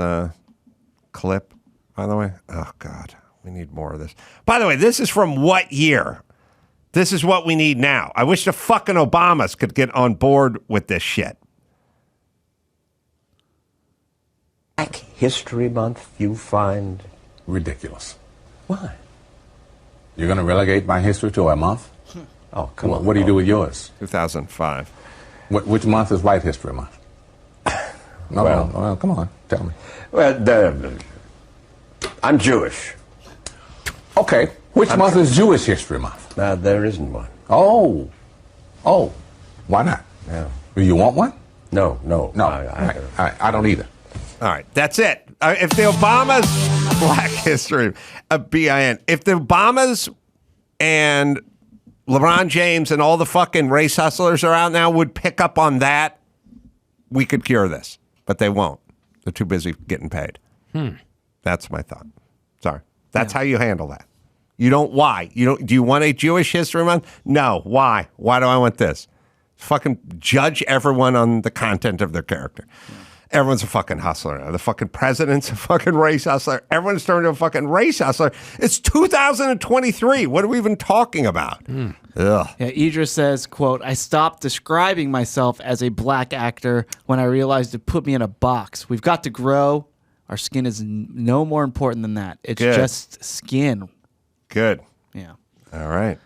clip, by the way. Oh God, we need more of this. By the way, this is from what year? This is what we need now. I wish the fucking Obamas could get on board with this shit. Black History Month you find ridiculous. Why? You're going to relegate my history to a month? Oh, come on. What do you do with yours? 2005. Which month is White History Month? No, come on, tell me. Well, I'm Jewish. Okay, which month is Jewish History Month? There isn't one. Oh, why not? Yeah. Do you want one? No. I don't either. All right, that's it. If the Obamas, Black History, BIN, if the Obamas and LeBron James and all the fucking race hustlers are out now would pick up on that, we could cure this. But they won't. They're too busy getting paid. That's my thought. Sorry. That's how you handle that. You don't, why? Do you want a Jewish History Month? No. Why? Why do I want this? Fucking judge everyone on the content of their character. Everyone's a fucking hustler now. The fucking president's a fucking race hustler. Everyone's turned into a fucking race hustler. It's 2023. What are we even talking about? Ugh. Yeah, Idris says, quote, I stopped describing myself as a black actor when I realized it put me in a box. We've got to grow. Our skin is no more important than that. It's just skin. Good. Yeah. All right.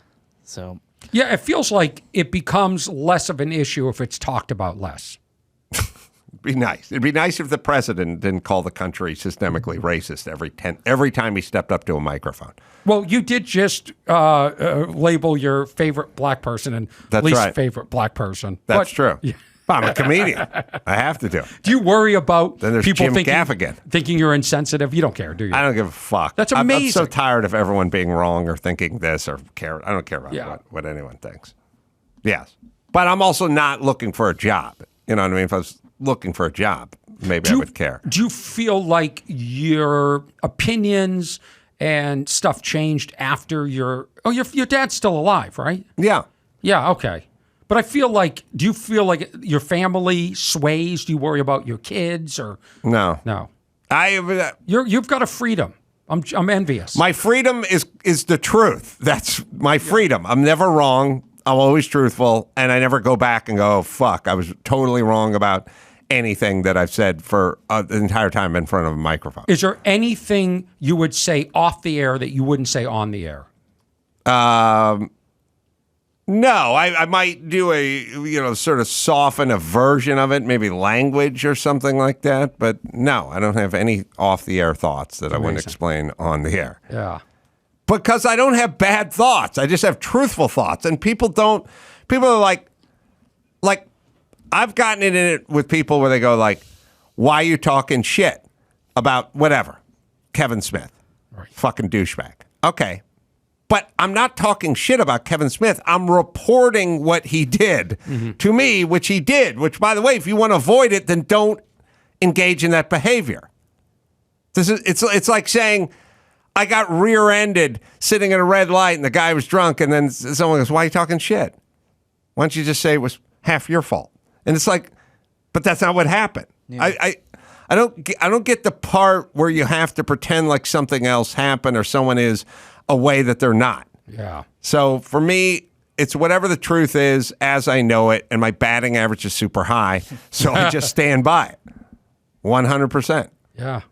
So. Yeah, it feels like it becomes less of an issue if it's talked about less. Be nice. It'd be nice if the president didn't call the country systemically racist every time he stepped up to a microphone. Well, you did just label your favorite black person and least favorite black person. That's true. Yeah. I'm a comedian. I have to do it. Do you worry about Then there's people Jim thinking, Gaffigan. thinking you're insensitive? You don't care, do you? I don't give a fuck. That's I'm amazing. so tired of everyone being wrong or thinking this or care. I don't care about what anyone thinks. Yes. But I'm also not looking for a job. You know what I mean? If I was looking for a job, maybe I would care. Do you feel like your opinions and stuff changed after your dad's still alive, right? Yeah. Yeah, okay. But I feel like, do you feel like your family sways? Do you worry about your kids or? No. No. You've got a freedom. I'm envious. My freedom is the truth. That's my freedom. I'm never wrong. I'm always truthful, and I never go back and go, oh, fuck, I was totally wrong about anything that I've said for the entire time in front of a microphone. Is there anything you would say off the air that you wouldn't say on the air? No, I might do sort of soften a version of it, maybe language or something like that. But no, I don't have any off-the-air thoughts that I wouldn't explain on the air. Yeah. Because I don't have bad thoughts. I just have truthful thoughts. And people are like, I've gotten in it with people where they go like, why are you talking shit about whatever? Kevin Smith. Right. Fucking douchebag. Okay. But I'm not talking shit about Kevin Smith. I'm reporting what he did to me, which he did, which, by the way, if you want to avoid it, then don't engage in that behavior. It's like saying, I got rear-ended sitting at a red light and the guy was drunk, and then someone goes, why are you talking shit? Why don't you just say it was half your fault? And it's like, but that's not what happened. Yeah. I don't get the part where you have to pretend like something else happened or someone is a way that they're not. Yeah. So for me, it's whatever the truth is as I know it, and my batting average is super high, so I just stand by it. 100%. Yeah.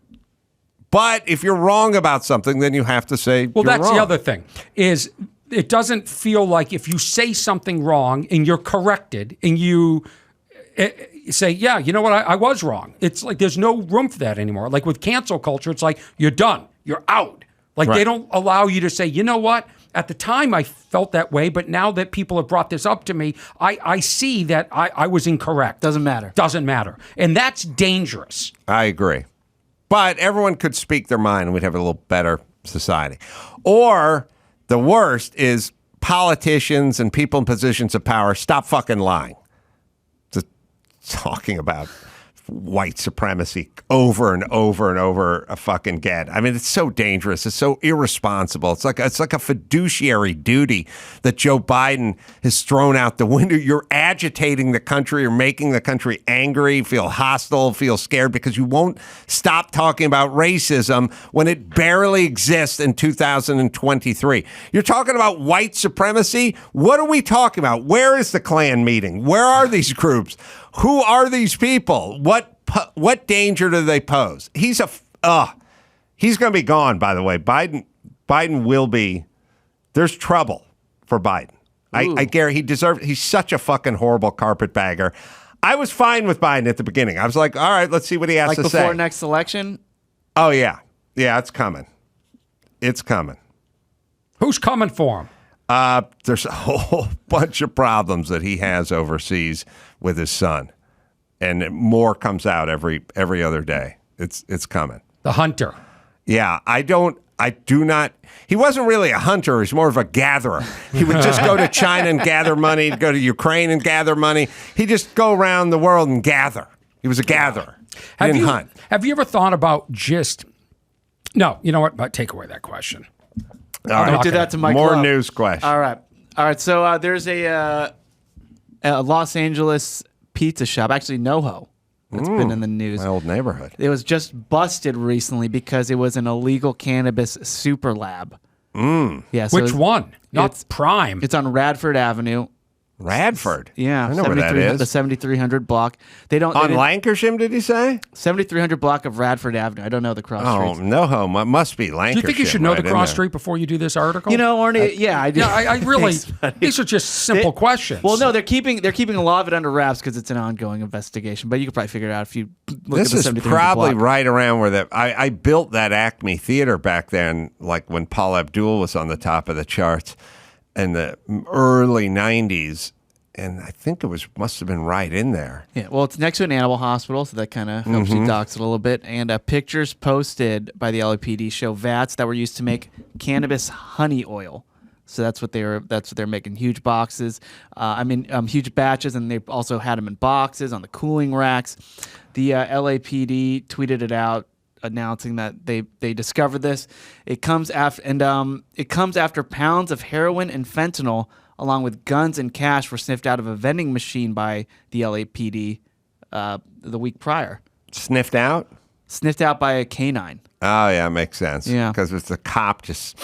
But if you're wrong about something, then you have to say well, you're that's wrong. The other thing, is it doesn't feel like if you say something wrong and you're corrected and you say, yeah, you know what, I was wrong. It's like there's no room for that anymore. Like with cancel culture, it's like you're done. You're out. Like They don't allow you to say, you know what, at the time I felt that way, but now that people have brought this up to me, I see that I was incorrect. Doesn't matter. Doesn't matter. And that's dangerous. I agree. But everyone could speak their mind and we'd have a little better society. Or the worst is politicians and people in positions of power stop fucking lying. Just talking about white supremacy over and over and over again. I mean, it's so dangerous. It's so irresponsible. It's like a fiduciary duty that Joe Biden has thrown out the window. You're agitating the country. You're making the country angry, feel hostile, feel scared because you won't stop talking about racism when it barely exists in 2023. You're talking about white supremacy? What are we talking about? Where is the Klan meeting? Where are these groups? Who are these people? What danger do they pose? He's going to be gone, by the way. Biden will be. There's trouble for Biden. I guarantee he deserves. He's such a fucking horrible carpetbagger. I was fine with Biden at the beginning. I was like, all right, let's see what he has to say. Like before next election? Oh, yeah. Yeah, it's coming. It's coming. Who's coming for him? There's a whole bunch of problems that he has overseas with his son, and more comes out every other day. It's coming. The hunter. Yeah, I do not. He wasn't really a hunter. He's more of a gatherer. He would just go to China and gather money, go to Ukraine and gather money. He'd just go around the world and gather. He was a gatherer. He didn't hunt. Have you ever thought about just? No, you know what? Take away that question. All right. Don't do that to my More club. news question. All right. So there's a Los Angeles pizza shop, actually NoHo, that's been in the news. My old neighborhood. It was just busted recently because it was an illegal cannabis super lab. Yeah. So Which one? Not Prime. It's on Radford Avenue. Radford. Yeah, I know where that is. The 7300 block. On Lancashire, did you say? 7300 block of Radford Avenue. I don't know the cross streets. Oh, NoHo must be Lancashire. Do you think you should know the cross street before you do this article? You know, Orny, yeah, I do. Yeah, I really. These are just simple questions. Well, no, they're keeping a lot of it under wraps because it's an ongoing investigation. But you could probably figure it out if you look at the 7300 This is probably block. right around where I built that Acme Theater back then, like when Paul Abdul was on the top of the charts in the early 90s. and I think must have been right in there. Yeah, well, it's next to an animal hospital, so that kind of helps you dox it a little bit. And pictures posted by the LAPD show vats that were used to make cannabis honey oil. So that's what they're making, huge boxes. Huge batches, and they also had them in boxes on the cooling racks. The LAPD tweeted it out, announcing that they discovered this. It comes after pounds of heroin and fentanyl, along with guns and cash, were sniffed out of a vending machine by the LAPD the week prior. Sniffed out? Sniffed out by a canine. Oh yeah, makes sense. Yeah, because it's the cop just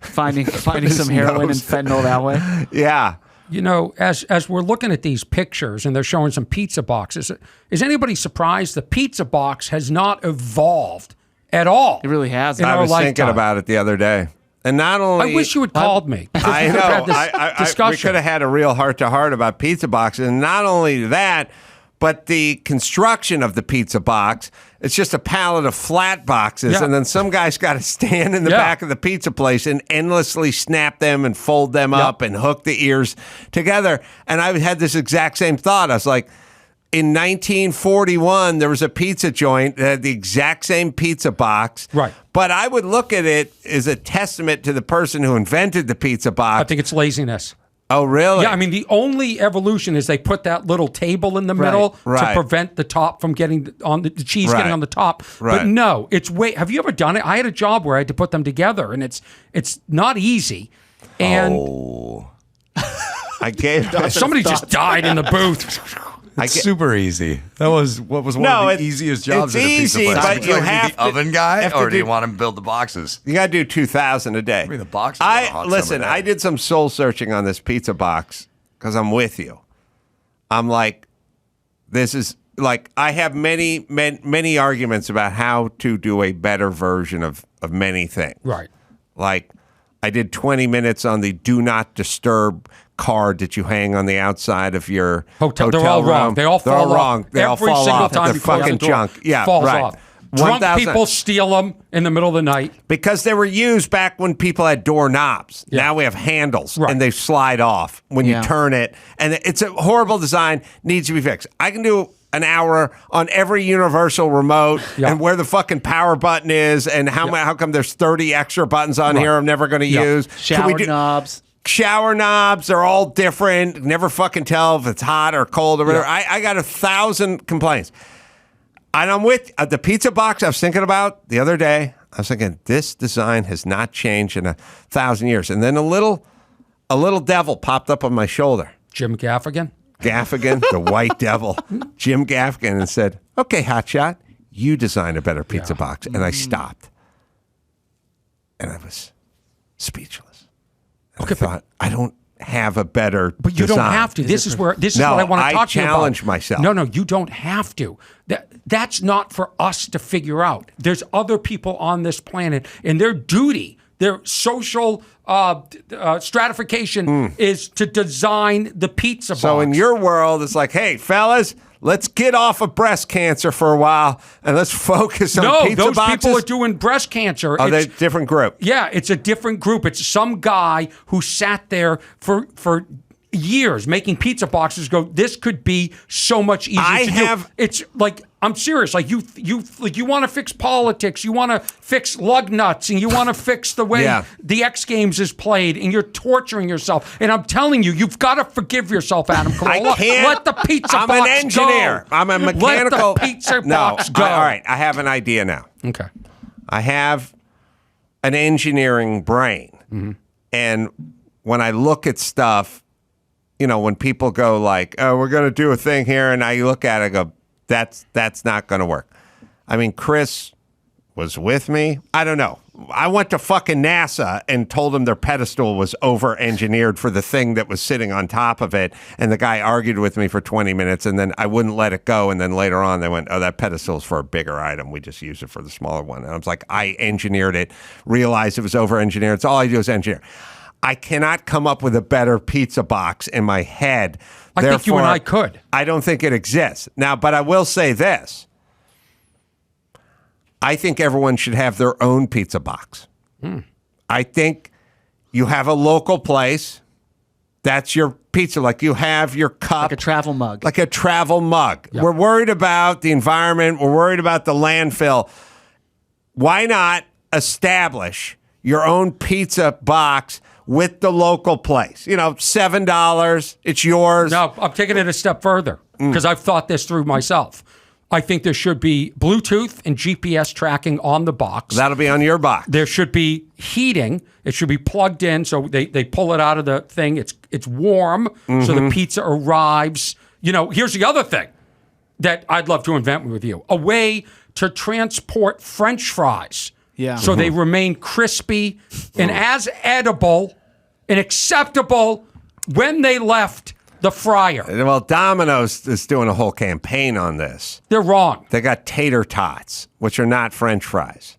finding some heroin and fentanyl that way. Yeah. You know, as we're looking at these pictures and they're showing some pizza boxes, is anybody surprised the pizza box has not evolved at all? It really has. I was thinking about it the other day. And not only... I wish you had called me. I know. Discussion. We could have had a real heart-to-heart about pizza boxes. And not only that, but the construction of the pizza box, it's just a pallet of flat boxes. Yeah. And then some guy's got to stand in the back of the pizza place and endlessly snap them and fold them up and hook the ears together. And I had this exact same thought. I was like, in 1941, there was a pizza joint that had the exact same pizza box. Right. But I would look at it as a testament to the person who invented the pizza box. I think it's laziness. Oh, really? Yeah, I mean, the only evolution is they put that little table in the middle to prevent the top from getting on the cheese getting on the top. Right. But no, it's have you ever done it? I had a job where I had to put them together, and it's not easy. And I gave somebody just died in the booth. It's super easy. That was one of the easiest jobs it's at a pizza easy, place. but you have the oven guy, or do do you want him to build the boxes? You got to do 2,000 a day. I mean, the boxes. are a hot Listen. summer day. I did some soul searching on this pizza box because I'm with you. I'm like, this is like I have many arguments about how to do a better version of many things. Right. Like I did 20 minutes on the do not disturb card that you hang on the outside of your hotel They're all room. wrong. They all fall off. They all Every fall single off. time They're you close fucking the door, junk. Yeah, falls right. off. Drunk 1,000 people steal them in the middle of the night. because they were used back when people had doorknobs. Yeah. Now we have handles, Right. and they slide off when you turn it. And it's a horrible design, needs to be fixed. I can do an hour on every universal remote and where the fucking power button is and how come there's 30 extra buttons on here I'm never going to use. Shower knobs. Shower knobs are all different. Never fucking tell if it's hot or cold or whatever. I got 1,000 complaints. And I'm with the pizza box I was thinking about the other day. I was thinking, this design has not changed in 1,000 years. And then a little devil popped up on my shoulder. Jim Gaffigan? Gaffigan, the white devil. Jim Gaffigan, and said, okay, hotshot, you design a better pizza box. And I stopped. And I was speechless. And I thought, I don't have a better But you design. don't have to. This is what I want to talk to you about. I challenge myself. No, you don't have to. That's not for us to figure out. There's other people on this planet, and their duty, their social stratification is to design the pizza box. So in your world, it's like, hey, fellas, let's get off of breast cancer for a while and let's focus on pizza those boxes. people are doing breast cancer. Are they a different group? Yeah, it's a different group. It's some guy who sat there for years making pizza boxes. Go, this could be so much easier to do. It's like, I'm serious. Like you want to fix politics, you want to fix lug nuts, and you want to fix the way the X Games is played, and you're torturing yourself. And I'm telling you, you've got to forgive yourself, Adam Carolla. I can't. Let the pizza box go. I'm an engineer. I'm a mechanical. Let the pizza box go. All right, I have an idea now. Okay. I have an engineering brain, and when I look at stuff, you know, when people go like, "Oh, we're going to do a thing here," and I look at it, and go, "That's not going to work." I mean, Chris was with me. I don't know. I went to fucking NASA and told them their pedestal was over-engineered for the thing that was sitting on top of it, and the guy argued with me for 20 minutes, and then I wouldn't let it go, and then later on they went, "Oh, that pedestal's for a bigger item. We just use it for the smaller one." And I was like, I engineered it, realized it was over-engineered. So all I do is engineer. I cannot come up with a better pizza box in my head. I think you and I could. I don't think it exists. Now, but I will say this. I think everyone should have their own pizza box. I think you have a local place That's your pizza. Like you have your cup. Like a travel mug. Like a travel mug. Yep. We're worried about the environment. We're worried about the landfill. Why not establish your own pizza box with the local place? You know, $7. It's yours. No, I'm taking it a step further because I've thought this through myself. I think there should be Bluetooth and GPS tracking on the box. That'll be on your box. There should be heating. It should be plugged in, so they pull it out of the thing. It's warm, so the pizza arrives. You know, here's the other thing that I'd love to invent with you: a way to transport French fries, so they remain crispy and as edible and acceptable when they left the fryer. Well, Domino's is doing a whole campaign on this. They're wrong. They got tater tots, which are not French fries.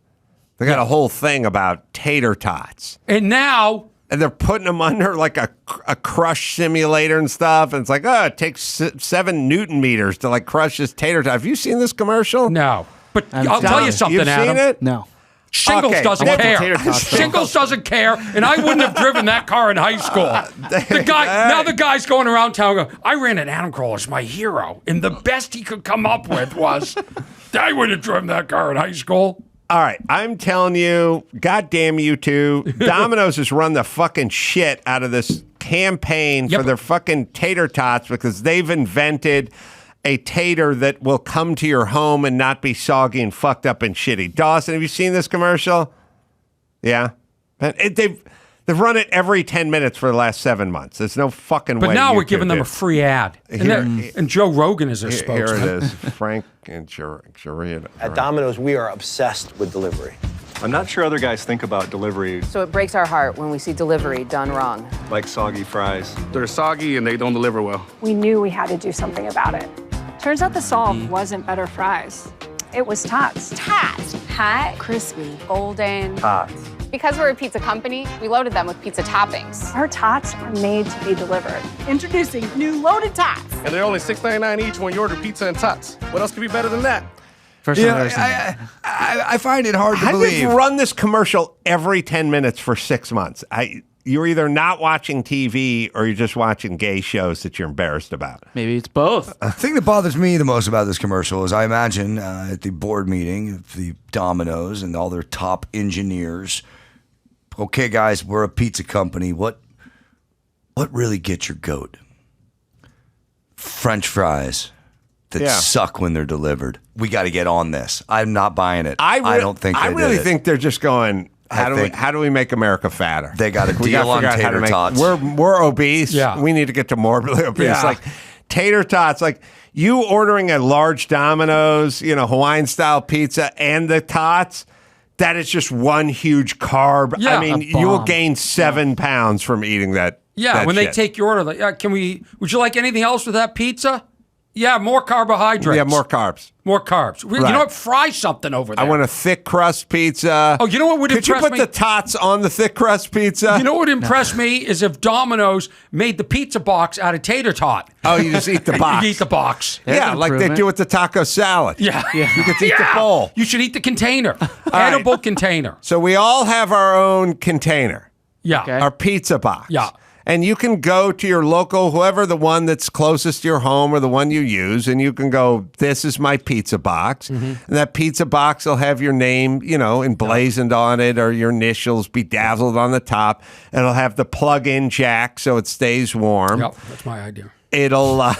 They got a whole thing about tater tots. And now... And they're putting them under like a crush simulator and stuff. And it's like, oh, it takes 7 Newton meters to like crush this tater tot. Have you seen this commercial? No. But I'll tell you something, You've Adam. seen it? No. Shingles Okay, doesn't I want the care. tater tots, though. Shingles doesn't care, and I wouldn't have driven that car in high school. The guy's going around town going, I ran an Adam Carolla as my hero, and the best he could come up with was, I wouldn't have driven that car in high school. All right, I'm telling you, goddamn you two, Domino's has run the fucking shit out of this campaign for their fucking tater tots because they've invented a tater that will come to your home and not be soggy and fucked up and shitty. Dawson, have you seen this commercial? Yeah. They've run it every 10 minutes for the last 7 months. There's no fucking way. But now you we're giving could them a free ad. And Joe Rogan is their spokesman. Here it is. Frank and Sharia. At Domino's, we are obsessed with delivery. I'm not sure other guys think about delivery So it breaks our heart when we see delivery done wrong. like soggy fries. They're soggy and they don't deliver well. We knew we had to do something about it. Turns out the solve wasn't better fries. It was tots. Tots. Hot, crispy, golden. Tots. Because we're a pizza company, we loaded them with pizza toppings. Our tots are made to be delivered. Introducing new loaded tots. And they're only $6.99 each when you order pizza and tots. What else could be better than that? First time I've ever seen that. I find it hard to How believe. They've run this commercial every 10 minutes for 6 months. You're either not watching TV or you're just watching gay shows that you're embarrassed about. Maybe it's both. The thing that bothers me the most about this commercial is I imagine at the board meeting of the Domino's and all their top engineers, okay, guys, we're a pizza company. What really gets your goat? French fries that suck when they're delivered. We got to get on this. I'm not buying it. I don't think I they really did it. think they're just going, how do we make America fatter? They got a We deal on figure out how to tater tots. We're obese. Yeah. We need to get to morbidly obese. Yeah. Like tater tots, like you ordering a large Domino's, Hawaiian style pizza and the tots, that is just one huge carb. Yeah, I mean, a you will bomb. gain 7 pounds from eating that. Yeah, that when they shit. take your order, like, would you like anything else with that pizza? Yeah, more carbohydrates. Yeah, more carbs. More carbs. You Right. know what? Fry something over there. I want a thick crust pizza. Oh, you know what would Could you impress put me? the tots on the thick crust pizza? You know what would impress me is if Domino's made the pizza box out of tater tot. Oh, you just eat the box. You eat the box. Yeah, like they do with the taco salad. Yeah. You get to eat the bowl. You should eat the container. right. Edible container. So we all have our own container, Yeah. Okay. our pizza box. Yeah. And you can go to your local, whoever the one that's closest to your home or the one you use, and you can go, this is my pizza box. Mm-hmm. And that pizza box will have your name, emblazoned on it or your initials bedazzled on the top. And it'll have the plug-in jack so it stays warm. Yep, that's my idea. It'll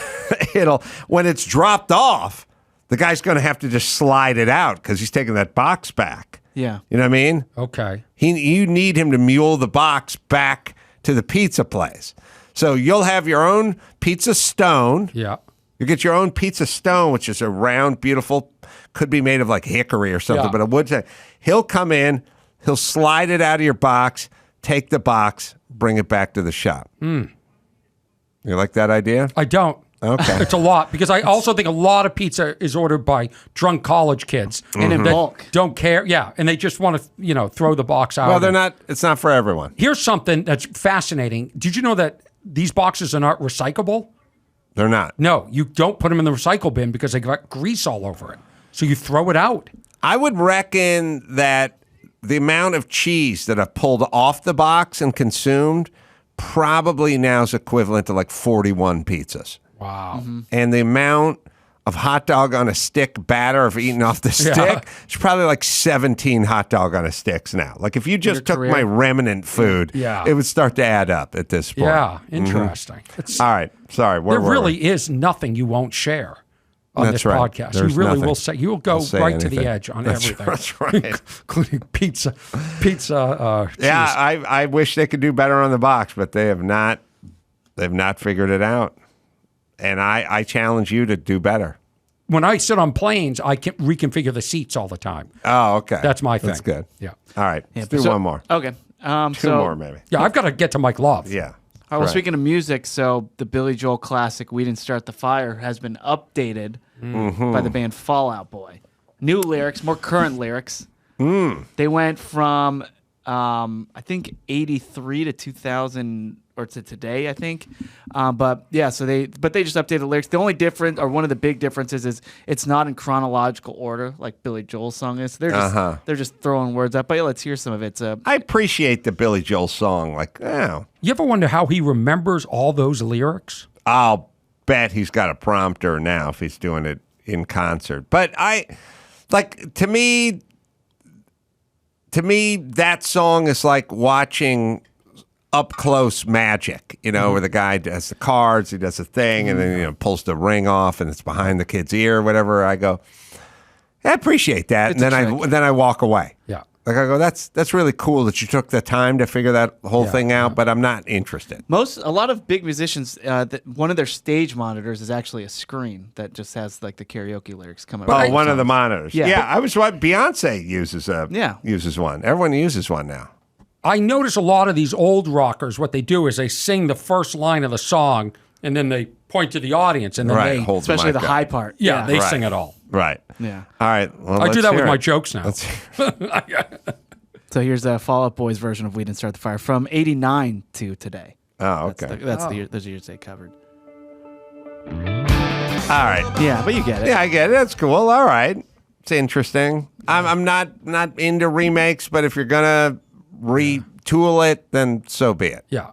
when it's dropped off, the guy's going to have to just slide it out because he's taking that box back. Yeah. You know what I mean? Okay. You need him to mule the box back to the pizza place. So you'll have your own pizza stone. Yeah. You get your own pizza stone, which is a round, beautiful, could be made of like hickory or something, Yeah. but a wood. He'll come in, he'll slide it out of your box, take the box, bring it back to the shop. You like that idea? I don't. Okay. It's a lot because I also think a lot of pizza is ordered by drunk college kids And in that bulk. don't care. Yeah, and they just want to, throw the box out. Well, they're not. It's not for everyone. Here's something that's fascinating. Did you know that these boxes are not recyclable? They're not. No, you don't put them in the recycle bin because they got grease all over it. So you throw it out. I would reckon that the amount of cheese that I've pulled off the box and consumed probably now is equivalent to like 41 pizzas. Wow. And the amount of hot dog on a stick batter of eating off the stick, it's probably like 17 hot dog on a sticks now. Like if you just took my remnant food, it would start to add up at this point. Yeah, interesting. All right, sorry. There really is nothing you won't share on this podcast. There's you really nothing. will say. You will go right anything. to the edge on everything. That's right. Including pizza. Cheese. Yeah, I wish they could do better on the box, but they have not. They've not figured it out. And I challenge you to do better. When I sit on planes, I can reconfigure the seats all the time. Oh, okay. That's my thing. That's good. Yeah. All right. Let's do one more. Okay. Two more, maybe. Yeah, I've got to get to Mike Love. Yeah. All right, well, speaking of music, so the Billy Joel classic "We Didn't Start the Fire" has been updated by the band Fall Out Boy. New lyrics, more current lyrics. They went from I think 83 to 2000 or to today, I think. But yeah, so they just updated the lyrics. The only difference, or one of the big differences, is it's not in chronological order like Billy Joel's song is. They're just throwing words up. But yeah, let's hear some of it. I appreciate the Billy Joel song. Like, oh. You ever wonder how he remembers all those lyrics? I'll bet he's got a prompter now if he's doing it in concert. But to me, that song is like watching up close magic, where the guy does the cards, he does the thing, and then pulls the ring off, and it's behind the kid's ear, or whatever. I go, I appreciate that, and then I walk away. Yeah, like I go, that's really cool that you took the time to figure that whole thing out, but I'm not interested. A lot of big musicians, one of their stage monitors is actually a screen that just has like the karaoke lyrics coming. Oh, one of the monitors. Yeah, I was right. Beyonce uses one. Everyone uses one now. I notice a lot of these old rockers, what they do is they sing the first line of the song and then they point to the audience and then they hold especially the high up. part. Yeah, they sing it all. Right. Yeah. All right. Well, I do that with my jokes now. So here's a Fall Out Boy's version of "We Didn't Start the Fire" from '89 to today. Oh, okay. Those years they covered. All right. Yeah, but you get it. Yeah, I get it. That's cool. All right. It's interesting. I'm not into remakes, but if you're gonna retool it, then so be it. Yeah.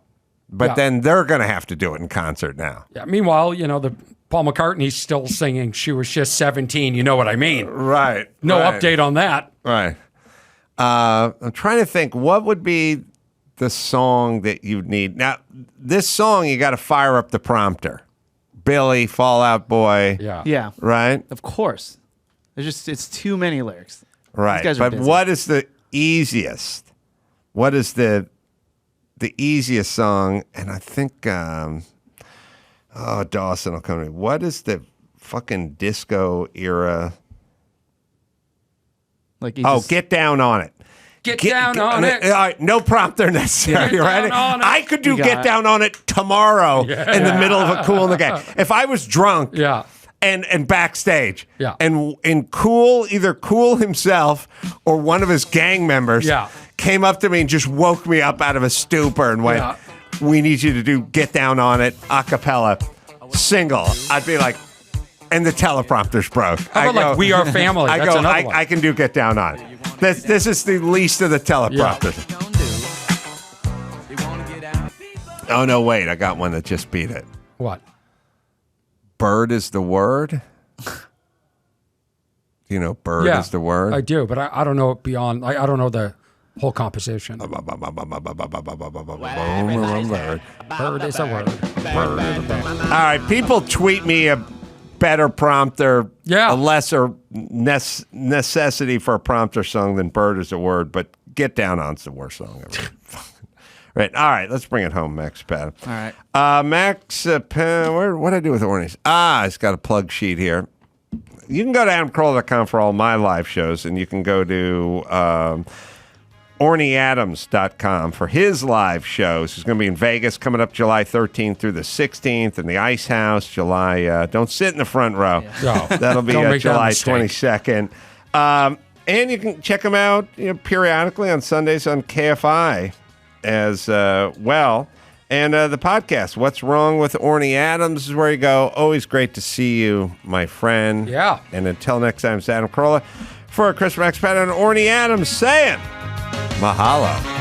But then they're going to have to do it in concert now. Yeah. Meanwhile, the Paul McCartney's still singing "She Was Just 17." You know what I mean? Right. No update on that. Right. I'm trying to think what would be the song that you'd need. Now, this song, you got to fire up the prompter. Billy, Fall Out Boy. Yeah. Right? Of course. It's too many lyrics. Right. These guys are but busy. what is the easiest? What is the easiest song? And I think, Dawson will come to me. What is the fucking disco era? Get Down on It. Get down on it. All right, no prompter necessary. Get right? down on it. I could do Get Down on It tomorrow in the middle of a Cool in the Gang. If I was drunk and backstage and either Cool himself or one of his gang members came up to me and just woke me up out of a stupor and went, we need you to do Get Down on It a cappella single. I'd be like, and the teleprompter's broke. How about We Are Family? That's another one. I can do Get Down on It. This is the least of the teleprompters. Oh, no, wait. I got one that just beat it. What? Bird is the word? Bird is the word? I do, but I don't know it beyond. I don't know the whole composition. Bird is a word. All right, people tweet me a better prompter, a lesser necessity for a prompter song than Bird is a word, but Get Down On's the worst song ever. Right. All right. Let's bring it home, Max Pat. All right. Max, what do I do with Orny's? It's got a plug sheet here. You can go to AdamCarolla.com for all my live shows, and you can go to OrnyAdams.com for his live shows. He's going to be in Vegas coming up July 13th through the 16th, in the Ice House, July. Don't sit in the front row. No. That'll be July 22nd. And you can check him out periodically on Sundays on KFI as well. And the podcast, What's Wrong with Orny Adams, is where you go. Always great to see you, my friend. Yeah. And until next time, it's Adam Carolla for Chris Max Pat and Orny Adams saying mahalo.